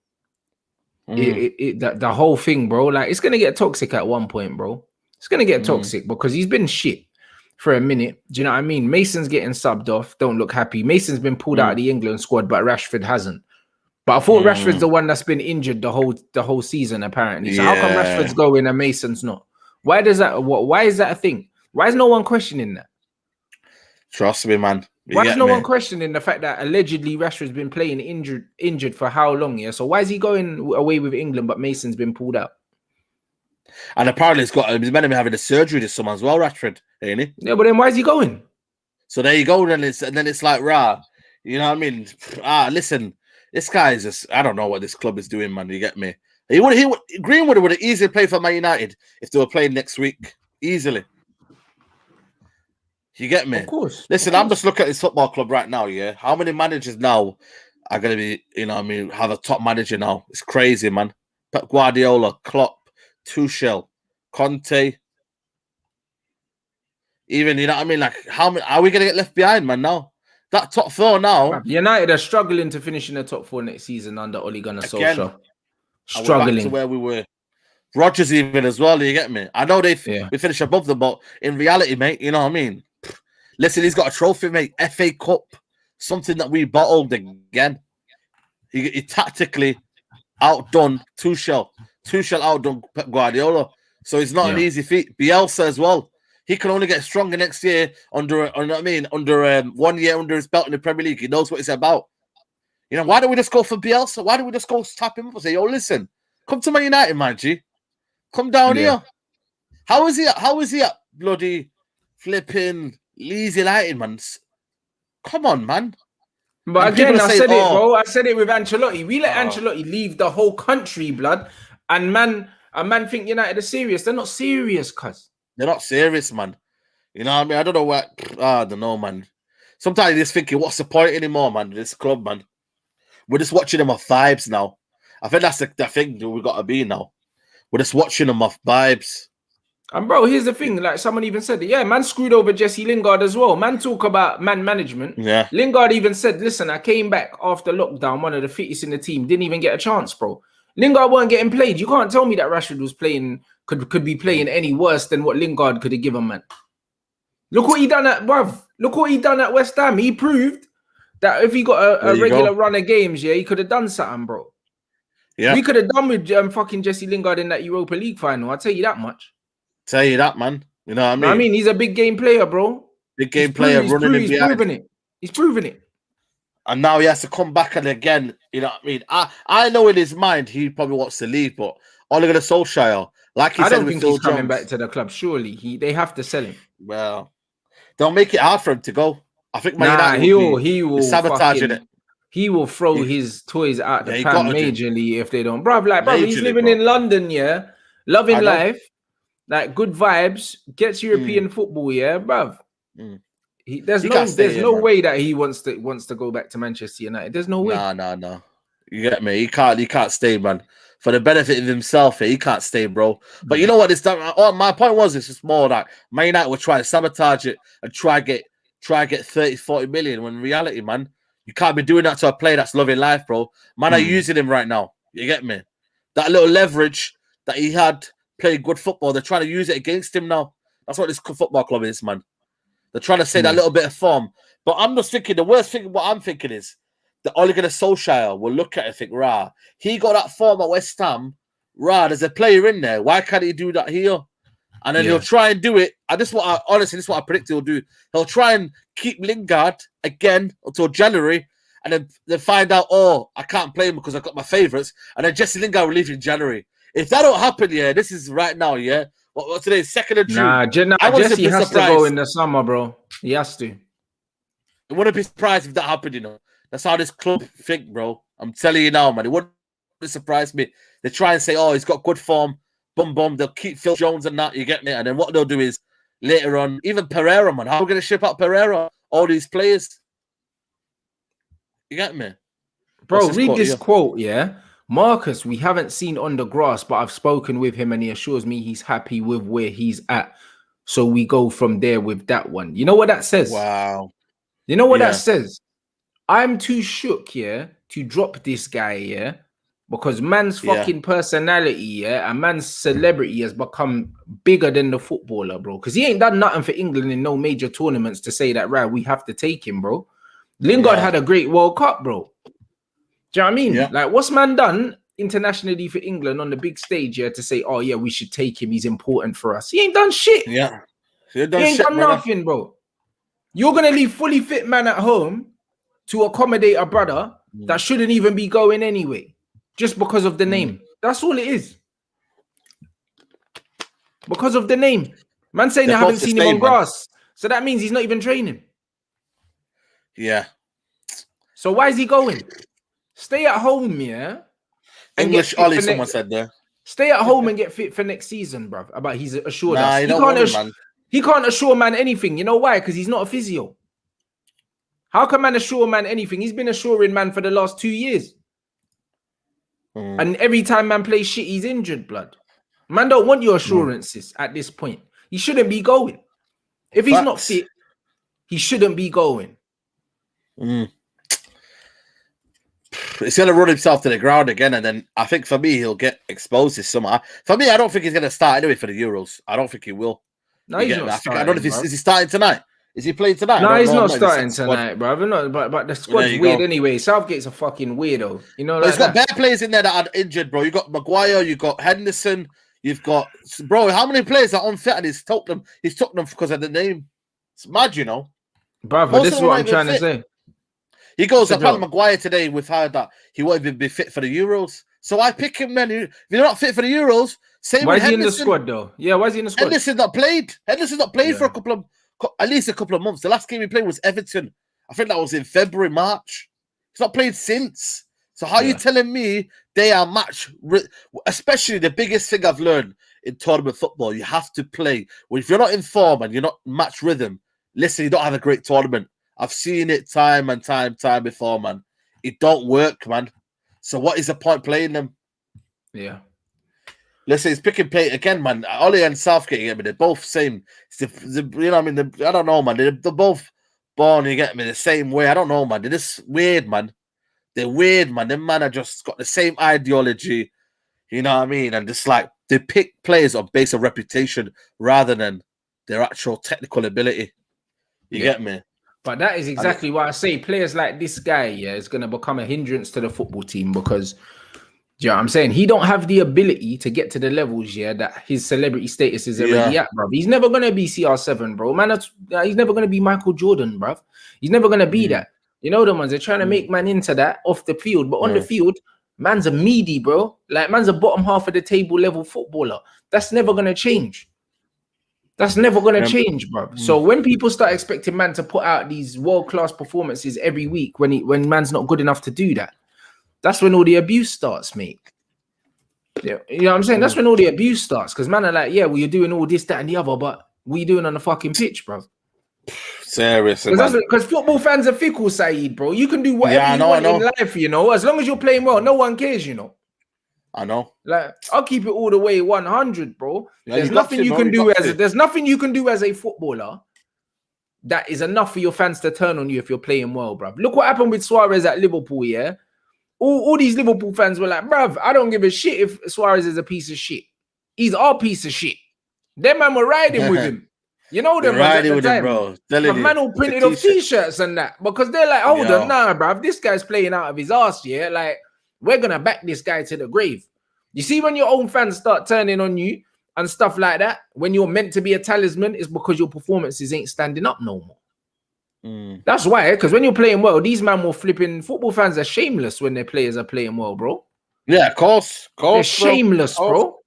The whole thing, bro, like it's gonna get toxic at one point, bro. It's gonna get toxic because he's been shit for a minute. Do you know what I mean? Mason's getting subbed off. Don't look happy. Mason's been pulled out of the England squad, but Rashford hasn't. But I thought Rashford's the one that's been injured the whole season, apparently. So how come Rashford's going and Mason's not? Why does that? Why is that a thing? Why is no one questioning that? Trust me, man. Why is no one questioning the fact that allegedly Rashford's been playing injured for how long? Yeah. So why is he going away with England, but Mason's been pulled out? And apparently he's meant to be having a surgery this summer as well, Rashford, ain't he? Yeah, but then why is he going? So there you go. Then it's like rah. You know what I mean? Listen, this guy is just, I don't know what this club is doing, man. You get me? Greenwood would have easily played for Man United if they were playing next week. Easily. You get me? Of course. Listen, I'm just looking at this football club right now, yeah? How many managers now are going to be, you know what I mean, have a top manager now? It's crazy, man. Pep Guardiola, Klopp, Tuchel, Conte. Even, you know what I mean? Like, how many are we going to get left behind, man, now? That top four now. United are struggling to finish in the top four next season under Ole Gunnar Solskjaer. Struggling. Back to where we were. Rodgers even as well, you get me? I know we finish above them, but in reality, mate, you know what I mean? Listen, he's got a trophy, mate. FA Cup. Something that we bottled again. He tactically outdone Tuchel. Tuchel outdone Pep Guardiola. So it's not an easy feat. Bielsa as well. He can only get stronger next year under 1 year under his belt in the Premier League. He knows what it's about. You know, why don't we just go for Bielsa? Why don't we just go tap him up and say, yo, listen, come to Man United, man, G. Come down here. How is he at bloody flipping Leeds United, man? Come on, man. But and again, I said it, bro. I said it with Ancelotti. We let Ancelotti leave the whole country, blood. And man think United are serious. They're not serious, cuz. They're not serious, man. You know what I mean? I don't know what. I don't know, man. Sometimes you're just thinking, what's the point anymore, man? This club, man. We're just watching them off vibes now. I think that's the thing that we've got to be now. We're just watching them off vibes. And bro, here's the thing. Like someone even said it. Yeah, man screwed over Jesse Lingard as well. Man talk about man management. Yeah. Lingard even said, listen, I came back after lockdown, one of the fittest in the team. Didn't even get a chance, bro. Lingard weren't getting played. You can't tell me that Rashford was playing, could be playing any worse than what Lingard could have given, man. Look what he done at, bruv. Look what he done at West Ham. He proved that if he got a regular run of games, yeah, he could have done something, bro. Yeah. We could have done with fucking Jesse Lingard in that Europa League final. I'll tell you that much. Tell you that, man. You know what I mean? I mean, he's a big game player, bro. Big game player running in behind. He's proven it. And now he has to come back and again, you know what I mean? I know in his mind he probably wants to leave, but Ole Gunnar Solskjaer, like he said, I don't think he's coming back to the club. Surely they have to sell him. Well, they'll make it hard for him to go. I think he will sabotaging it. He will throw his toys out the pan majorly if they don't. Bro, he's living in London, yeah, loving life, like good vibes, gets European football, yeah, bruv. There's no way that he wants to go back to Manchester United. There's no way. No. You get me? He can't stay, man. For the benefit of himself, he can't stay, bro. But you know what? My point was, it's just more like Man United were trying to sabotage it and try get 30, 40 million. When in reality, man, you can't be doing that to a player that's loving life, bro. Man are using him right now. You get me? That little leverage that he had playing good football, they're trying to use it against him now. That's what this football club is, man. They're trying to say that little bit of form. But I'm just thinking, the worst thing, what I'm thinking is, that Ole Gunnar Solskjaer will look at it and think, he got that form at West Ham. There's a player in there. Why can't he do that here? And then he'll try and do it. This is what I predict he'll do. He'll try and keep Lingard again until January, and then find out, I can't play him because I've got my favourites. And then Jesse Lingard will leave in January. If that don't happen, this is right now, What's today? 2nd of June. Jesse has to go in the summer, bro. He has to. I wouldn't be surprised if that happened, That's how this club think, bro. I'm telling you now, man. It wouldn't surprise me. They try and say, he's got good form. Boom. They'll keep Phil Jones and that. You get me? And then what they'll do is later on, even Pereira, man. How are we going to ship out Pereira? all these players. You get me? Bro, read this quote, yeah? Marcus, we haven't seen on the grass, but I've spoken with him and he assures me he's happy with where he's at. So we go from there with that one. You know what that says? Wow. You know what that says? I'm too shook, yeah, to drop this guy, yeah, because man's fucking personality, yeah, and man's celebrity has become bigger than the footballer, bro. Because he ain't done nothing for England in no major tournaments to say that, right, we have to take him, bro. Lingard had a great World Cup, bro. Do you know what I mean? Yeah. Like, what's man done internationally for England on the big stage, yeah, to say, oh, yeah, we should take him. He's important for us. He ain't done shit. Yeah. He ain't done nothing, bro. You're going to leave fully fit man at home to accommodate a brother that shouldn't even be going anyway, just because of the name. That's all it is. Because of the name. Man saying I haven't seen him on grass. So that means he's not even training. Yeah. So why is he going? Stay at home, yeah. English Ollie, someone said there. Stay at home and get fit for next season, bruv. About he's assured us. He can't assure man anything. You know why? Because he's not a physio. How can man assure man anything? He's been assuring man for the last 2 years. And every time man plays shit, he's injured, blood. Man don't want your assurances at this point. He shouldn't be going. If he's not fit, he shouldn't be going. He's going to run himself to the ground again, and then I think for me, he'll get exposed this summer. For me, I don't think he's going to start anyway for the Euros. I don't think he will. No, he's not starting. I don't know if is he starting tonight? Is he playing tonight? No, he's not starting tonight, bro. But the squad's weird anyway. Southgate's a fucking weirdo. You know, like he's got bare players in there that are injured, bro. You got Maguire, you got Henderson, you've got bro. How many players are unfit? And he's took them because of the name. It's mad, you know, bro. But this is what I'm trying to say. He goes, I found Maguire today with how that he won't even be fit for the Euros. So I pick him, man. If you're not fit for the Euros, same why with is he Henderson. in the squad though? Yeah, why is he in the squad? Henderson's not played for at least a couple of months. The last game he played was Everton. I think that was in February, March. He's not played since. So how are you telling me they are especially the biggest thing I've learned in tournament football, you have to play. Well, if you're not in form and you're not match rhythm, listen, you don't have a great tournament. I've seen it time and time before, man. It don't work, man. So what is the point playing them? Yeah. Listen, he's picking play again, man. Ollie and Southgate, I mean, they're both same. You know what I mean? I don't know, man. They're both born, you get me, the same way. I don't know, man. They're just weird, man. They're weird, man. Them man are just got the same ideology. You know what I mean? And just like they pick players on base of reputation rather than their actual technical ability. You get me? But that is exactly why I say players like this guy, is going to become a hindrance to the football team because, you know what I'm saying? He don't have the ability to get to the levels, that his celebrity status is already at, bro. He's never going to be CR7, bro. Man, he's never going to be Michael Jordan, bro. He's never going to be that. You know the ones, they're trying to make man into that off the field. But on the field, man's a meaty, bro. Like, man's a bottom half of the table level footballer. That's never going to change. That's never going to change, bro. So when people start expecting man to put out these world-class performances every week when man's not good enough to do that, that's when all the abuse starts, mate. Yeah, you know what I'm saying? That's when all the abuse starts because man are like, well, you're doing all this, that, and the other, but what are you doing on the fucking pitch, bro? Seriously, because football fans are fickle, Saeed, bro. You can do whatever you want in life, you know, as long as you're playing well, no one cares, you know. I know. Like, I'll keep it all the way 100, bro. There's nothing you can do as a footballer that is enough for your fans to turn on you if you're playing well, bro. Look what happened with Suarez at Liverpool, yeah? All these Liverpool fans were like, bruv, I don't give a shit if Suarez is a piece of shit. He's our piece of shit. Them man were riding with him. You know them riding with him, bro. A man all printed off t-shirts and that because they're like, hold on, nah, bruv, this guy's playing out of his ass, yeah? Like, we're going to back this guy to the grave. You see, when your own fans start turning on you and stuff like that, when you're meant to be a talisman, it's because your performances ain't standing up no more. That's why, because when you're playing well, these man will flipping football fans are shameless when their players are playing well, bro. Yeah, of course. They're shameless, bro.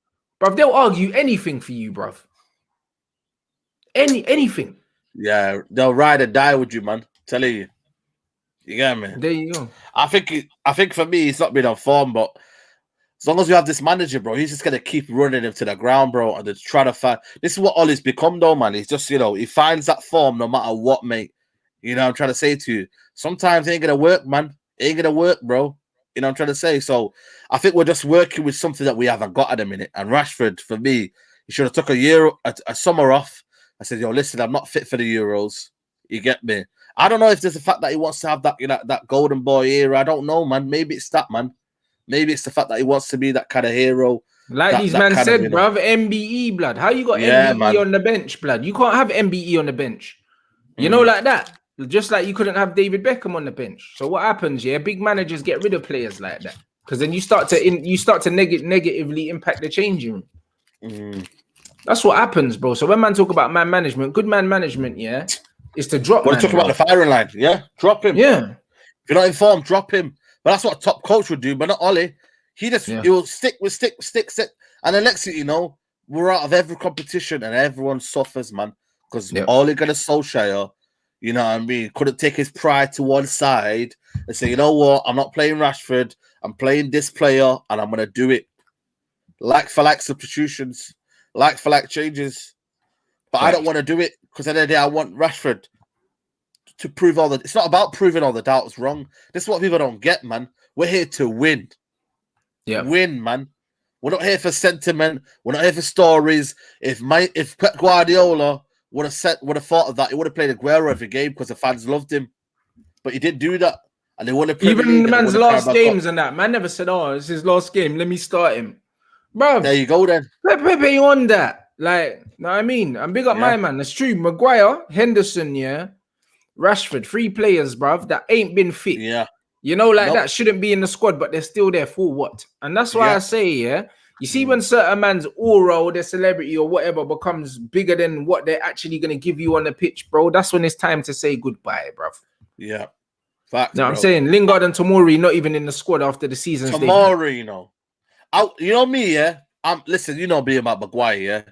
Bruv, they'll argue anything for you, bruv. Anything. Yeah, they'll ride or die with you, man. Telling you. You get me? There you go. I think for me, he's not been on form, but as long as you have this manager, bro, he's just gonna keep running him to the ground, bro, and just try to find. This is what Ollie's become, though, man. He's just, he finds that form no matter what, mate. You know, I'm trying to say to you, sometimes it ain't gonna work, man. It ain't gonna work, bro. You know, I'm trying to say. So I think we're just working with something that we haven't got at the minute. And Rashford, for me, he should have took a summer off. I said, yo, listen, I'm not fit for the Euros. You get me? I don't know if there's the fact that he wants to have that, you know, that golden boy era. I don't know, man. Maybe it's that, man. Maybe it's the fact that he wants to be that kind of hero. Like these man said, bruv, MBE, blood. How you got MBE on the bench, blood? You can't have MBE on the bench. You know, like that. Just like you couldn't have David Beckham on the bench. So what happens? Yeah, big managers get rid of players like that because then you start to negatively impact the changing room. That's what happens, bro. So when man talk about man management, good man management, yeah, is to drop. We're talking about the firing line, yeah, drop him. Yeah, if you're not informed, drop him. But that's what a top coach would do. But not Ollie. He will stick, and the next thing you know, we're out of every competition and everyone suffers, man. Because Ole Gunnar Solskjaer, you know what I mean, couldn't take his pride to one side and say, you know what, I'm not playing Rashford, I'm playing this player, and I'm gonna do it. Like for like substitutions, like for like changes. But I don't want to do it because at the end of the day, I want Rashford to prove all the. It's not about proving all the doubts wrong. This is what people don't get, man. We're here to win. Yeah, win, man. We're not here for sentiment. We're not here for stories. If Pep Guardiola would have thought of that, he would have played Aguero every game because the fans loved him. But he didn't do that, and they won the Premier League. Even the man's last games and that man never said, "Oh, it's his last game. Let me start him." Bro, there you go then. Pepe on that. Like, know what I mean? And big up my man. That's true. Maguire, Henderson, Rashford, 3 players, bruv, that ain't been fit. Yeah. You know, like that shouldn't be in the squad, but they're still there for what? And that's why I say, you see when certain man's aura or their celebrity or whatever becomes bigger than what they're actually going to give you on the pitch, bro, that's when it's time to say goodbye, bruv. Yeah. Facts, I'm saying Lingard and Tomori not even in the squad after the season. Tomori, you know me, listen, you know me about Maguire,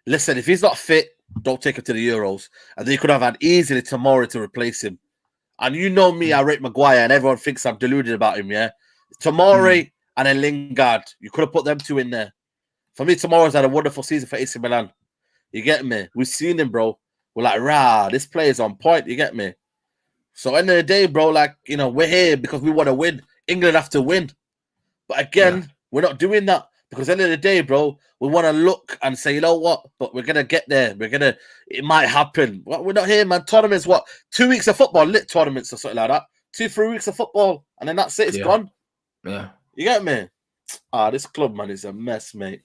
Listen, if he's not fit, don't take him to the Euros. And they could have had easily Tomori to replace him. And you know me, I rate Maguire, and everyone thinks I'm deluded about him, Tomori and then Lingard. You could have put them 2 in there. For me, Tomori's had a wonderful season for AC Milan. You get me? We've seen him, bro. We're like, this player's on point. You get me? So, end of the day, bro, we're here because we want to win. England have to win. But again, we're not doing that. Because at the end of the day, bro, we want to look and say, you know what? But we're going to get there. It might happen. We're not here, man. Tournaments, 2 weeks of football, lit tournaments or something like that. 2-3 weeks of football. And then that's it. It's gone. Yeah. You get me? This club, man, is a mess, mate.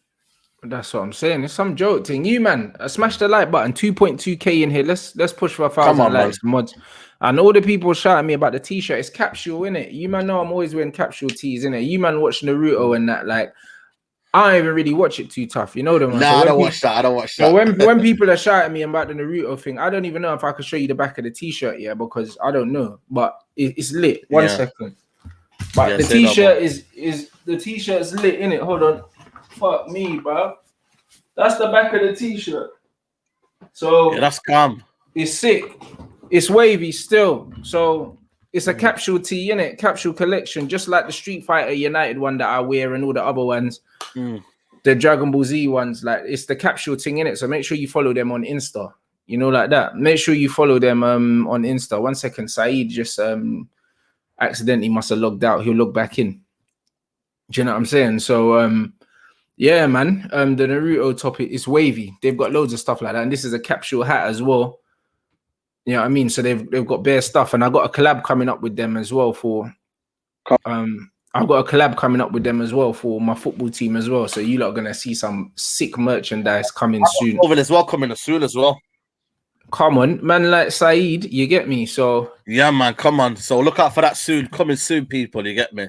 That's what I'm saying. It's some joke thing. You, man, smash the like button. 2.2K in here. Let's push for 1,000 likes, mods. And all the people shouting me about the t-shirt. It's capsule, innit? You, man, know I'm always wearing capsule tees, innit? You, man, watch Naruto and that, I don't even really watch it too tough. You know them. No, I don't watch that. I don't watch that. So when people are shouting me about the Naruto thing, I don't even know if I could show you the back of the t-shirt, because I don't know. But it's lit. One second. But the t-shirt the t-shirt's lit, innit? Hold on. Fuck me, bro. That's the back of the t-shirt. So that's calm. It's sick. It's wavy still. So it's a capsule tee, innit? Capsule collection, just like the Street Fighter United one that I wear and all the other ones. The Dragon Ball Z ones, it's the capsule thing, innit? So make sure you follow them on Insta. You know, like that. Make sure you follow them on Insta. 1 second, Saeed just accidentally must have logged out. He'll log back in. Do you know what I'm saying? So yeah, man. The Naruto topic is wavy. They've got loads of stuff like that, and this is a capsule hat as well. You know what I mean? So they've got bare stuff, and I got a collab coming up with them as well for I've got a collab coming up with them as well for my football team as well. So you lot are gonna see some sick merchandise coming soon. Over as well, coming soon as well. Come on, man, like Saeed, you get me? So yeah, man, come on. So look out for that soon. Coming soon, people. You get me?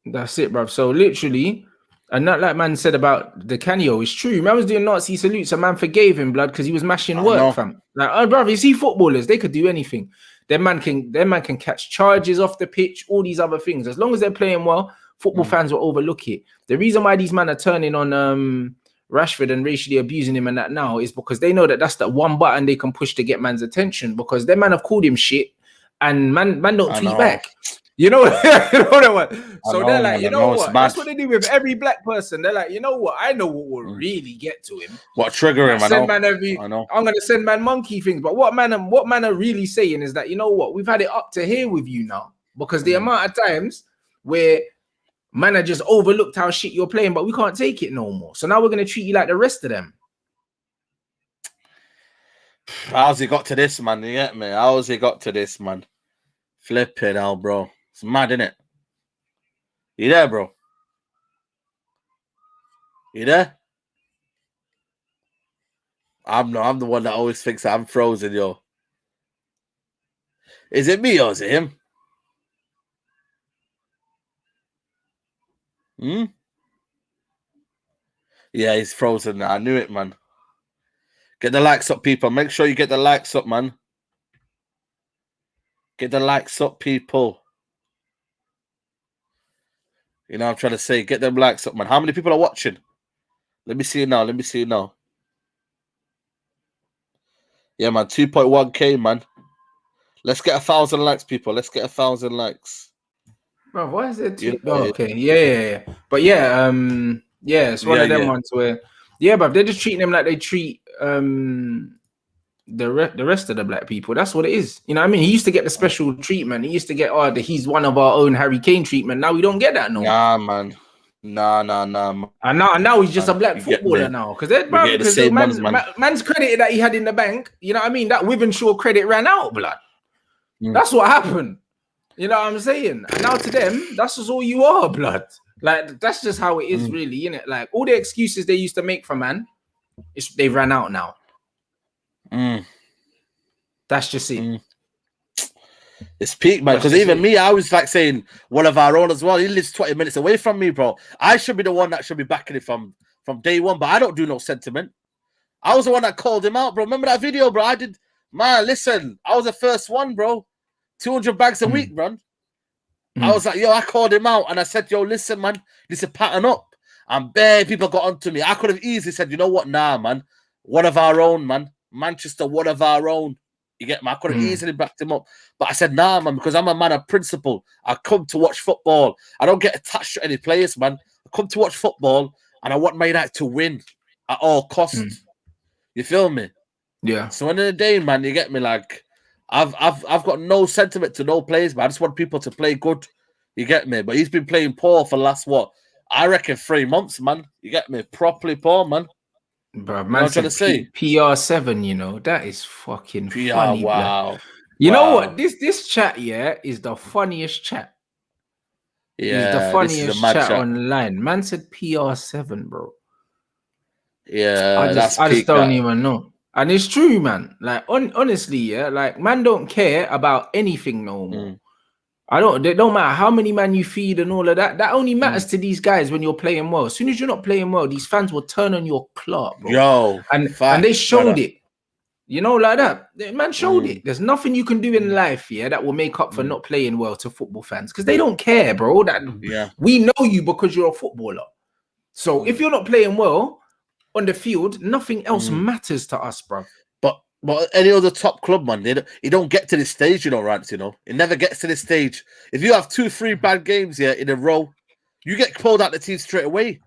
That's it, bruv. So literally, and that like man said about the Canio is true. Man was doing Nazi salutes, and man forgave him, blood, because he was mashing work, fam. Like, bruv, you see footballers, they could do anything. Their man can catch charges off the pitch, all these other things. As long as they're playing well, football fans will overlook it. The reason why these men are turning on Rashford and racially abusing him and that now is because they know that that's the one button they can push to get man's attention, because their man have called him shit and man don't tweet back. You know, you know what? So know, they're like, man, you I know know, it's what? That's mad. what they do with every black person. They're like, you know what? I know what will really get to him. What trigger him? I Send know. man I know. I'm gonna send man monkey things. But what man are really saying is that, you know what? We've had it up to here with you now, because the amount of times where man are just overlooked how shit you're playing, but we can't take it no more. So now we're gonna treat you like the rest of them. How's he got to this, man? You get me? How's he got to this, man? Flipping hell, bro. It's mad, innit? You there, bro? You there? I'm the one that always thinks that I'm frozen, yo. Is it me or is it him? Yeah, he's frozen now. I knew it, man. Get the likes up, people. Make sure you get the likes up, man. Get the likes up, people. You know what I'm trying to say? Get them likes up, man. How many people are watching? Let me see it now. Let me see it now. Yeah, man. 2.1K, man. Let's get 1,000 likes, people. Let's get 1,000 likes. Bro, why is it two? Oh, okay, yeah. But yeah, it's one of them ones where, but they're just treating them like they treat the rest of the black people. That's what it is. You know what I mean? He used to get the special treatment. He used to get he's one of our own Harry Kane treatment. Now we don't get that no more. Nah, man. Nah, man. And now he's just a black footballer now. Because man's credit that he had in the bank, you know what I mean? That Wivenshaw credit ran out, blood. That's what happened. You know what I'm saying? And now to them, that's just all you are, blood. Like, that's just how it is, really, innit? Like, all the excuses they used to make for man, they've ran out now. That's just it. It's peak, man. Because even me, I was like saying one of our own as well. He lives 20 minutes away from me, bro. I should be the one that should be backing it from day one, but I don't do no sentiment. I was the one that called him out, bro. Remember that video, bro? I did. Man, listen, I was the first one, bro. 200 bags a week, bro. I was like, yo, I called him out and I said, yo, listen, man, this is pattern up. And bare people got onto me. I could have easily said, you know what? Nah, man. One of our own, man. Manchester, one of our own. You get me? I could have easily backed him up. But I said, nah, man, because I'm a man of principle. I come to watch football. I don't get attached to any players, man. I come to watch football and I want Man United to win at all costs. You feel me? Yeah. So end of the day, man, you get me? Like, I've got no sentiment to no players, but I just want people to play good. You get me? But he's been playing poor for the last, I reckon 3 months, man. You get me? Properly poor, man. Bro, man, said PR7, you know, that is fucking funny. Wow. You know what? This chat, is the funniest chat. Yeah, it's the funniest chat online. Man said PR7, bro. Yeah, I just don't even know. And it's true, man. Like, honestly, like, man don't care about anything no more. It don't matter how many man you feed and all of that. That only matters to these guys when you're playing well. As soon as you're not playing well, these fans will turn on your clock, bro. Yo, and they showed it. You know, like that. The man showed it. There's nothing you can do in life, that will make up for not playing well to football fans. Because they don't care, bro. We know you because you're a footballer. So if you're not playing well on the field, nothing else matters to us, bro. But any other top club, man, you don't get to this stage, you know, Rants, you know. It never gets to this stage. If you have 2-3 bad games in a row, you get pulled out the team straight away.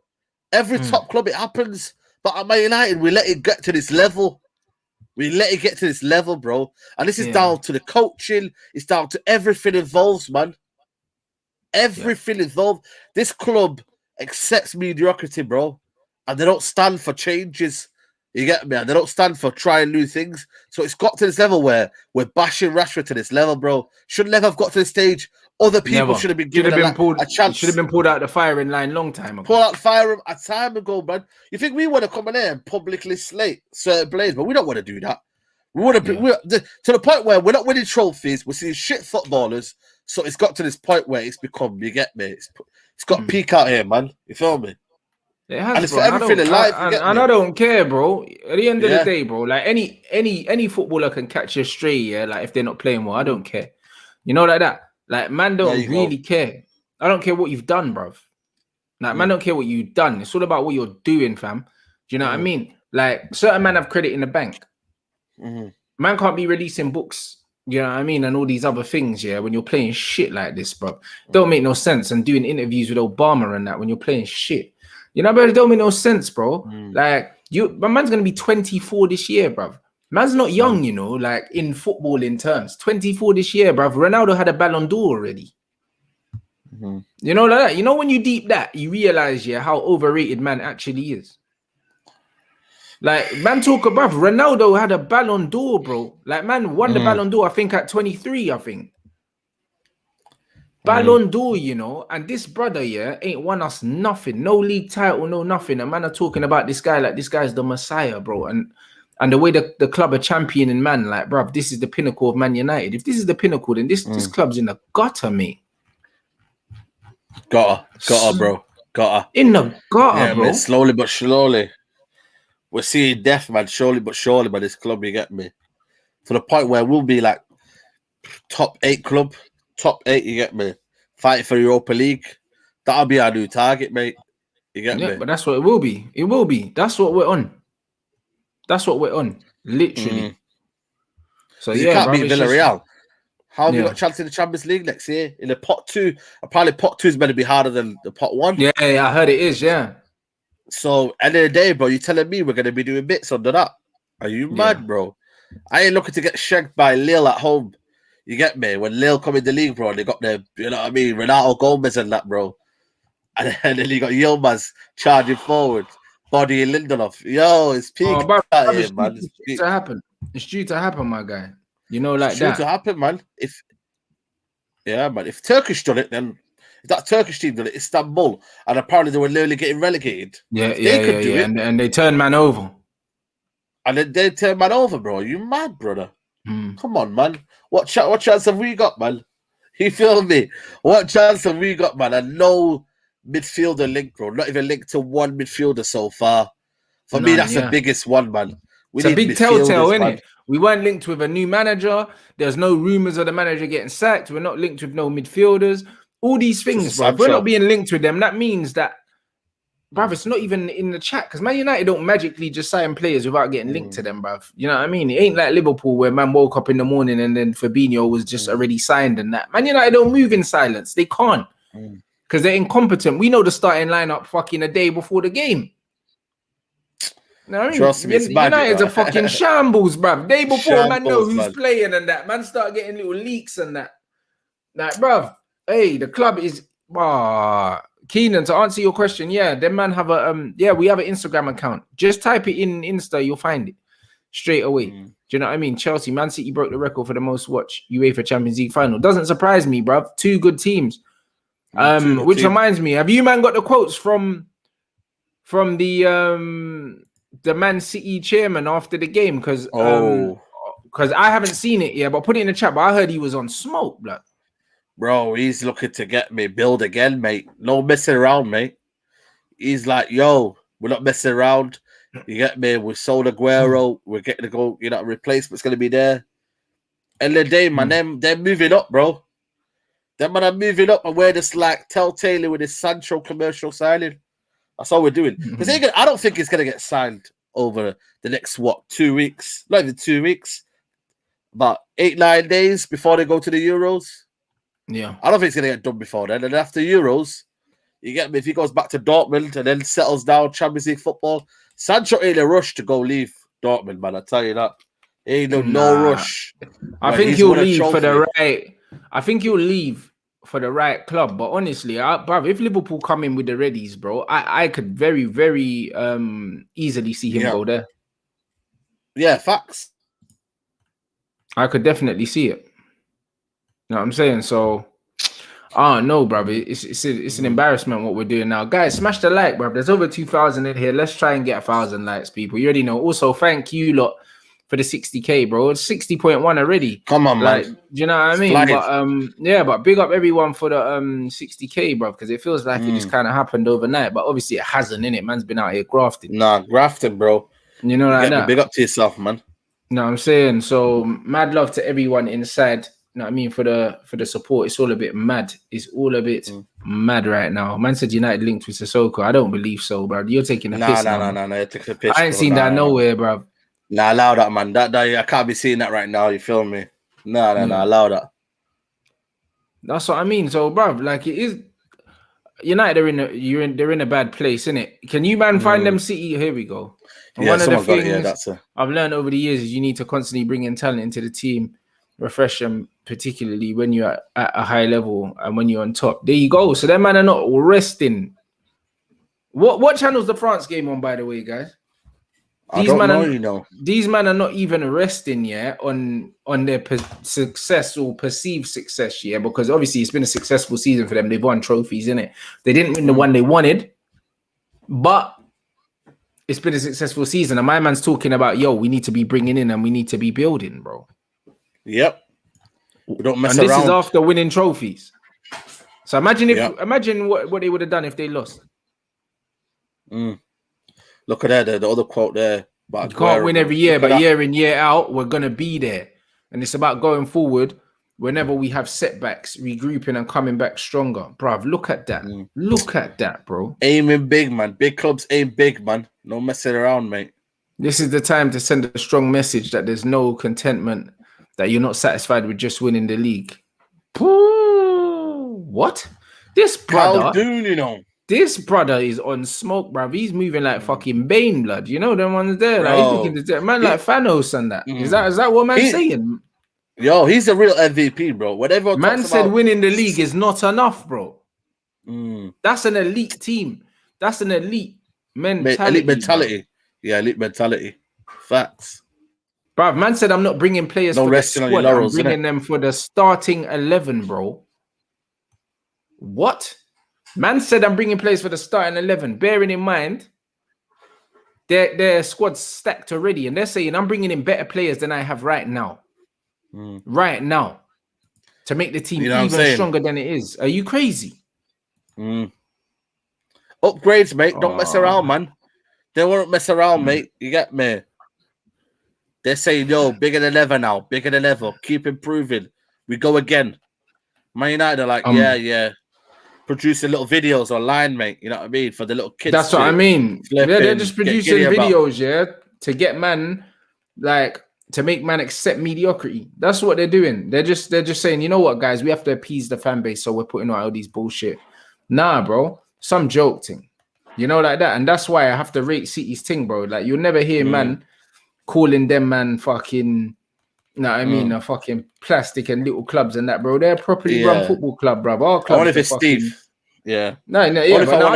Every top club, it happens. But at Man United, we let it get to this level. We let it get to this level, bro. And this is down to the coaching. It's down to everything involved, man. Everything involved. This club accepts mediocrity, bro. And they don't stand for changes. You get me? And they don't stand for trying new things. So it's got to this level where we're bashing Rashford to this level, bro. Should never have got to this stage. Other people should have been given a chance. Should have been pulled out the firing line long time ago. Pull out the firing a time ago, man. You think we want to come in there and publicly slate certain players, but we don't want to do that. We want to to the point where we're not winning trophies. We're seeing shit footballers. So it's got to this point where it's become, you get me? It's got to peak out here, man. You feel me? It has, and it's for everything in life. And I don't care, bro. At the end of the day, bro, like any footballer can catch you stray, like if they're not playing well. I don't care. You know, like that. Like, man don't really care. I don't care what you've done, bro. Like, man don't care what you've done. It's all about what you're doing, fam. Do you know what I mean? Like, certain man have credit in the bank. Man can't be releasing books You know what I mean? And all these other things, yeah, when you're playing shit like this, bro. Don't make no sense. And doing interviews with Obama and that when you're playing shit. You know, but it don't make no sense, bro. Like, my man's gonna be 24 this year, bro. Man's not young, you know, like in footballing terms. 24 this year, bro. Ronaldo had a Ballon d'Or already. You know, like that. You know, when you deep that, you realize, yeah, how overrated man actually is. Like, man, talk about Ronaldo had a Ballon d'Or, bro. Like, man won the Ballon d'Or, I think, at 23, I think. Ballon d'Or, you know, and this brother, yeah, ain't won us nothing. No league title, no nothing. And man are talking about this guy like this guy's the Messiah, bro. And the way the club are championing, man, like, bro, this is the pinnacle of Man United. If this is the pinnacle, then this club's in the gutter, mate. Gotta, bro. Gotta. In the gutter, yeah, bro. Man, slowly but slowly. We're seeing death, man, surely but surely by this club, you get me? To the point where we'll be like top 8 club, top 8, you get me? Fighting for Europa League. That'll be our new target, mate. You get me? But that's what it will be. It will be. That's what we're on. That's what we're on. Literally. So you can't beat Villarreal. How have you got a chance in the Champions League next year? In the pot 2, apparently pot 2 is better be harder than the pot 1. Yeah, I heard it is, yeah. So, end of the day, bro, you telling me we're going to be doing bits under that? Are you mad, bro? I ain't looking to get shanked by Lille at home. You get me? When Lille come in the league, bro, they got their, you know what I mean, Renato Gomez and that, bro. And then you got Yilmaz charging forward, Body and Lindelof. Yo, it's peak. It's due to happen. It's due to happen, my guy. You know, like it's that. It's due to happen, man. If Turkish done it, then if that Turkish team done it, Istanbul, and apparently they were literally getting relegated. Yeah. And they turned man over. And then they turned man over, bro. You mad, brother? Come on, man. What chance have we got, man? You feel me? What chance have we got, man? And no midfielder link, bro. Not even linked to one midfielder so far. For me, that's the biggest one, man. It's a big telltale, isn't it? We weren't linked with a new manager. There's no rumors of the manager getting sacked. We're not linked with no midfielders. All these things, bro. If we're not being linked with them, that means that, bruv, it's not even in the chat. Because Man United don't magically just sign players without getting linked to them, bruv. You know what I mean? It ain't like Liverpool where man woke up in the morning and then Fabinho was just already signed and that. Man United don't move in silence. They can't. Because they're incompetent. We know the starting lineup fucking a day before the game. You know what I mean? Trust me, it's United's a fucking shambles, bruv. Day before, man know who's playing and that. Man start getting little leaks and that. Like, bruv, hey, the club is... Keenan, to answer your question, yeah, them man have a... we have an Instagram account. Just type it in Insta, you'll find it straight away. Do you know what I mean? Chelsea, Man City broke the record for the most watched UEFA Champions League final. Doesn't surprise me, bruv. 2 good teams. Which reminds me, have you man got the quotes from the Man City chairman after the game? Because I haven't seen it yet, but put it in the chat. But I heard he was on smoke, blood. Bro, he's looking to get me build again, mate. No messing around, mate. He's like, yo, we're not messing around. You get me? We sold Aguero. We're getting to go, you know, replacement's going to be there. And the day, man, they're moving up, bro. Them man are moving up, and we're just like telltale with this Sancho commercial signing. That's all we're doing. Because I don't think it's going to get signed over the next, 2 weeks? Not even 2 weeks. About 8-9 days before they go to the Euros. Yeah. I don't think it's going to get done before then. And after Euros, you get me, if he goes back to Dortmund and then settles down Champions League football, Sancho ain't a rush to go leave Dortmund, man. I tell you that. Ain't no rush. I think he'll leave for the right... I think he'll leave for the right club, but honestly, bruv, if Liverpool come in with the readies, bro, I could very, very easily see him go there. Yeah, facts. I could definitely see it. You know what I'm saying? So, no, bruv, it's an embarrassment what we're doing now. Guys, smash the like, bruv. There's over 2,000 in here. Let's try and get 1,000 likes, people. You already know. Also, thank you lot for the 60k, bro. It's 60.1 already. Come on, like, man. Do you know what I mean? But but big up everyone for the 60k, bro, because it feels like it just kind of happened overnight. But obviously it hasn't, innit? Man's been out here grafting. Nah, grafting, bro. You know like that. Big up to yourself, man. You know what I'm saying? So mad love to everyone inside. You know what I mean? For the support. It's all a bit mad. It's all a bit mad right now. Man said United linked with Sissoko. I don't believe so, bro. You're taking a piss now. No. You're taking a piss. I ain't seen that nowhere, bro. Nah, allow that, man. That I can't be seeing that right now. You feel me? No, allow that. That's what I mean. So, bruv, like it is. United are they're in a bad place, innit? Can you find them City? Here we go. And one of the things I've learned over the years is you need to constantly bring in talent into the team, refresh them, particularly when you're at a high level and when you're on top. There you go. So them man are not resting. What channel's the France game on, by the way, guys? These men are not even resting yet on their success or perceived success, yeah, because obviously it's been a successful season for them. They've won trophies, innit? They didn't win the one they wanted, but it's been a successful season. And my man's talking about, yo, we need to be bringing in and we need to be building, bro. Yep. We don't mess around. And this is after winning trophies. So imagine what they would have done if they lost. Look at that, the other quote there. You can't win every year, but year in, year out, we're going to be there. And it's about going forward whenever we have setbacks, regrouping and coming back stronger. Bruv, look at that. Look at that, bro. Aiming big, man. Big clubs aim big, man. No messing around, mate. This is the time to send a strong message that there's no contentment, that you're not satisfied with just winning the league. What? This brother... This brother is on smoke, bruv. He's moving like fucking Bane blood. You know them ones there. Like, he's looking to man like Thanos and that. Is that what man's saying? Yo, he's a real MVP, bro. Whatever man said, winning the league is not enough, bro. That's an elite team. That's an elite mentality. Elite mentality. Bro. Yeah, elite mentality. Facts. Bruv, man said I'm not bringing players for the squad. I'm bringing them for the starting 11, bro. What? Man said I'm bringing players for the starting 11, bearing in mind their squad's stacked already, and they're saying I'm bringing in better players than I have right now. Right now, to make the team even stronger than it is. Are you crazy? Upgrades, mate. Don't mess around, man. They won't mess around, mate. You get me? They're saying, yo, bigger than ever now. Bigger than ever. Keep improving. We go again. Man United are like, yeah. Producing little videos online, mate. You know what I mean? For the little kids. That's what I mean. Yeah, they're just producing videos, to get man, like, to make man accept mediocrity. That's what they're doing. They're just saying, you know what, guys, we have to appease the fan base, so we're putting out all these bullshit. Nah, bro. Some joke thing. You know, like that. And that's why I have to rate City's thing, bro. Like, you'll never hear man calling them man fucking, you know what I mean, a fucking plastic and little clubs and that, bro. They're a properly run football club, bro. Our club. I wonder if it's Steve. Yeah. I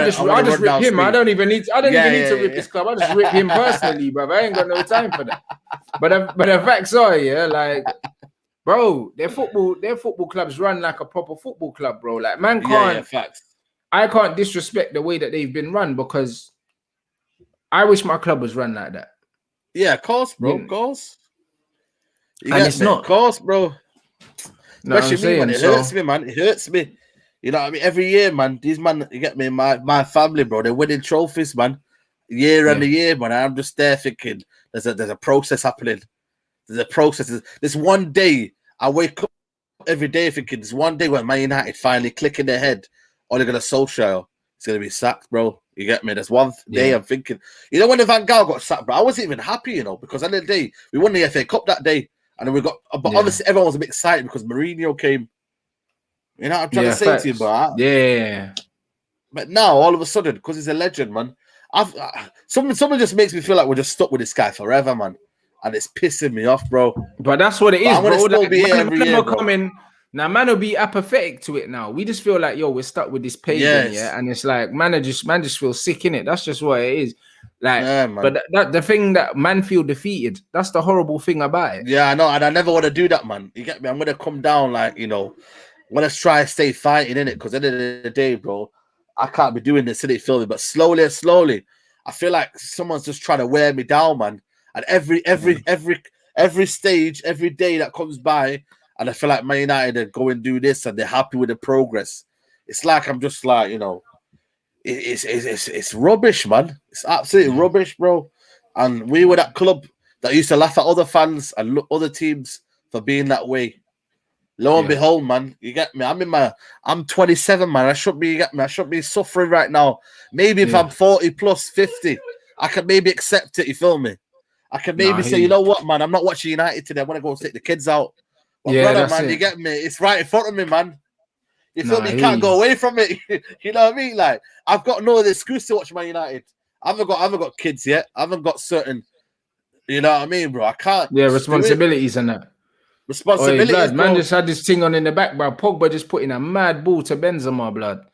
just rip him. I don't even need to rip his club. I just rip him personally, bro. I ain't got no time for that. But the facts are, like, bro, their football clubs run like a proper football club, bro. Like, man can't. Facts. I can't disrespect the way that they've been run because I wish my club was run like that. Yeah, of course, bro. Of course. And it's not. Of course, bro. Especially me, man. It hurts me, man. It hurts me. You know what I mean? Every year, man, these man, you get me, my family, bro, they're winning trophies, man. Year and year, man. I'm just there thinking there's a process happening. There's a process. There's one day I wake up every day thinking there's one day when Man United finally click in their head, oh, they're gonna Solskjaer. It's gonna be sacked, bro. You get me? There's one day I'm thinking, you know, when the Van Gaal got sacked, bro, I wasn't even happy, you know, because at the end of the day, we won the FA Cup that day. And then we got, but obviously everyone was a bit excited because Mourinho came. You know what I'm trying to say to you, bro? Yeah. But now, all of a sudden, because he's a legend, man, someone just makes me feel like we're just stuck with this guy forever, man. And it's pissing me off, bro. But that's what it is, bro. Still be here every year, bro. Now, man will be apathetic to it now. We just feel like, yo, we're stuck with this pagan, and it's like, man just feels sick in it. That's just what it is. Like, but the thing that man feel defeated, that's the horrible thing about it. Yeah, I know, and I never want to do that, man. You get me? I'm gonna come down, like, you know, I'm gonna try to stay fighting in it, because at the end of the day, bro, I can't be doing this, silly filming. But slowly, I feel like someone's just trying to wear me down, man. And every stage, every day that comes by, and I feel like Man United are going to do this, and they're happy with the progress. It's like I'm just like, you know, it's rubbish, man. It's absolutely rubbish, bro. And we were that club that used to laugh at other fans and other teams for being that way. Lo and behold, man, you get me. I'm 27, man. I should be suffering right now. Maybe if I'm 40 plus 50, I can maybe accept it. You feel me? I can maybe say, you know what, man, I'm not watching United today. I want to go take the kids out. But Yeah, brother, that's man, you it. get me? It's right in front of me, man. You feel Nah, me? I You hear can't go you. away from it. You know what I mean? Like, I've got no other excuse to watch Man United. I haven't got kids yet. I haven't got certain, you know what I mean, bro? I can't Yeah, just do it. responsibilities and that. Oi, Responsibilities, blood, man bro. just had this thing on in the back, bro. Pogba just put in a mad ball to Benzema, blood.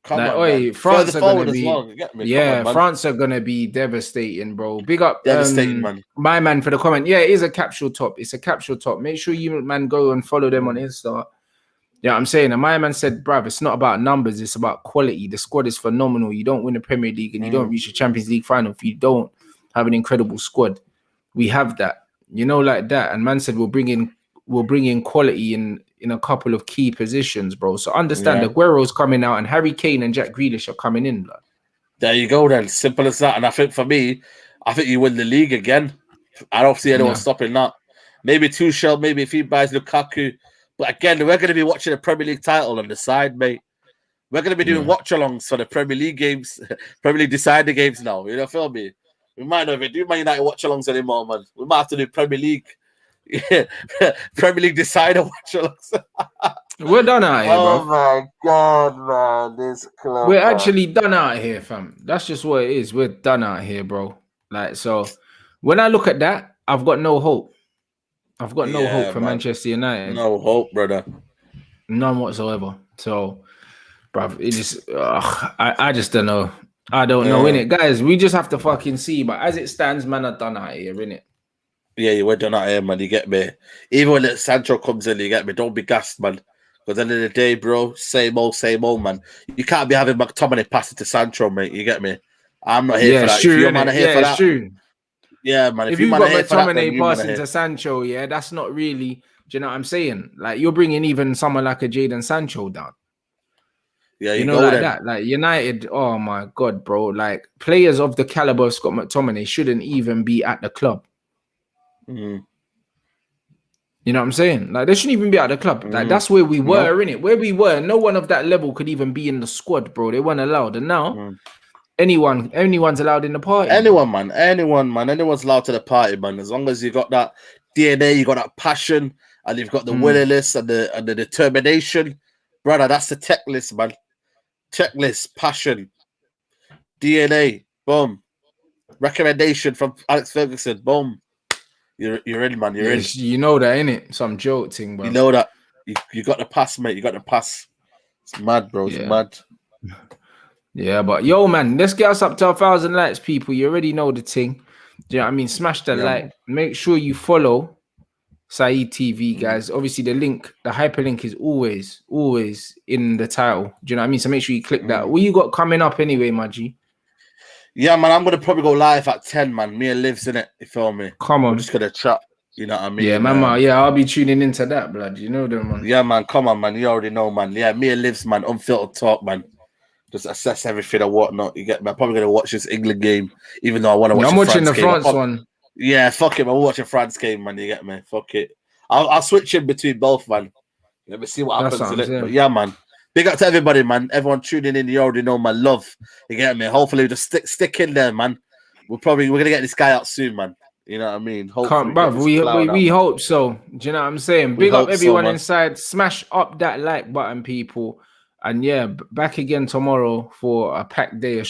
Come Like, on, oi, man. Further France are gonna forward as be, well. You get me? Come on, yeah, man. France are gonna be devastating, bro. Big up, Devastating, man. my man for the comment. Yeah, it is a capsule top. It's a capsule top. Make sure you man go and follow them on Insta. Yeah, I'm saying, and my man said, bruv, it's not about numbers, it's about quality. The squad is phenomenal. You don't win the Premier League and you don't reach the Champions League final if you don't have an incredible squad. We have that, you know, like that. And man said we'll bring in quality in a couple of key positions, bro. So understand Yeah. Aguero's coming out and Harry Kane and Jack Grealish are coming in, blood. There you go, then. Simple as that. And I think for me, I think you win the league again. I don't see anyone Yeah. stopping that. Maybe Tuchel, maybe if he buys Lukaku. But again, we're going to be watching a Premier League title on the side, mate. We're going to be doing watch-alongs for the Premier League games, Premier League decider games now. You know, feel me? We might not even do Man United watch-alongs anymore, man. We might have to do Premier League, Premier League decider watch-alongs. We're done out here, bro. Oh my God, man! This club. We're actually done out here, fam. That's just what it is. We're done out here, bro. Like, so when I look at that, I've got no hope. I've got no hope for Manchester United. No hope, brother. None whatsoever. So, bruv, it just, I just don't know. I don't know, innit? Guys, we just have to fucking see. But as it stands, man, are done out here, innit? Yeah, you were done out here, man. You get me? Even when Sancho comes in, you get me? Don't be gassed, man. Because at the end of the day, bro, same old, man. You can't be having McTominay pass it to Sancho, mate. You get me? I'm not here for that. True, if your man are here for that, true. Yeah, man. If you you've man are got here for that, then McTominay you man are passing here. to Sancho, yeah, that's not really, do you know what I'm saying? Like, you're bringing even someone like a Jadon Sancho down. Yeah, you know, go like then. that. Like United, oh my God, bro. Like players of the caliber of Scott McTominay shouldn't even be at the club. Mm. You know what I'm saying? Like they shouldn't even be at the club. Like that's where we were, innit? Where we were, no one of that level could even be in the squad, bro. They weren't allowed. And now anyone's allowed in the party. Anyone, man. Anyone's allowed to the party, man. As long as you got that DNA, you got that passion, and you've got the willingness and the determination, brother. That's the checklist, man. Checklist, passion, DNA, boom. Recommendation from Alex Ferguson, boom. You're in, man. You're in. You know that, innit? Some joke thing, bro. You know that. You got the pass, mate. You got the pass. It's mad, bro. It's mad. Yeah, but yo, man, let's get us up to 1,000 likes, people. You already know the thing. Do you know what I mean? Smash the like. Man. Make sure you follow Saeed TV, guys. Obviously, the link, the hyperlink is always in the title. Do you know what I mean? So make sure you click that. What you got coming up anyway, my G? Yeah, man, I'm gonna probably go live at 10, man. Me and Liv's in it. You feel me? Come on. We're just gonna chat. You know what I mean? Yeah, man. Yeah, I'll be tuning into that, blood. You know them, man. Yeah, man. Come on, man. You already know, man. Yeah, me and Liv's, man. Unfiltered talk, man. Just assess everything and whatnot. You get me? I'm probably gonna watch this England game, even though I want to watch. I'm watching the France one. Yeah, fuck it. I'm watching France game, man. You get me? Fuck it. I'll switch in between both, man. Let me see what happens in it. But yeah, man. Big up to everybody, man. Everyone tuning in. You already know my love. You get me? Hopefully, just stick in there, man. We're gonna get this guy out soon, man. You know what I mean? Hopefully, we hope so. Do you know what I'm saying? Big up everyone inside. Smash up that like button, people. And yeah, back again tomorrow for a packed day of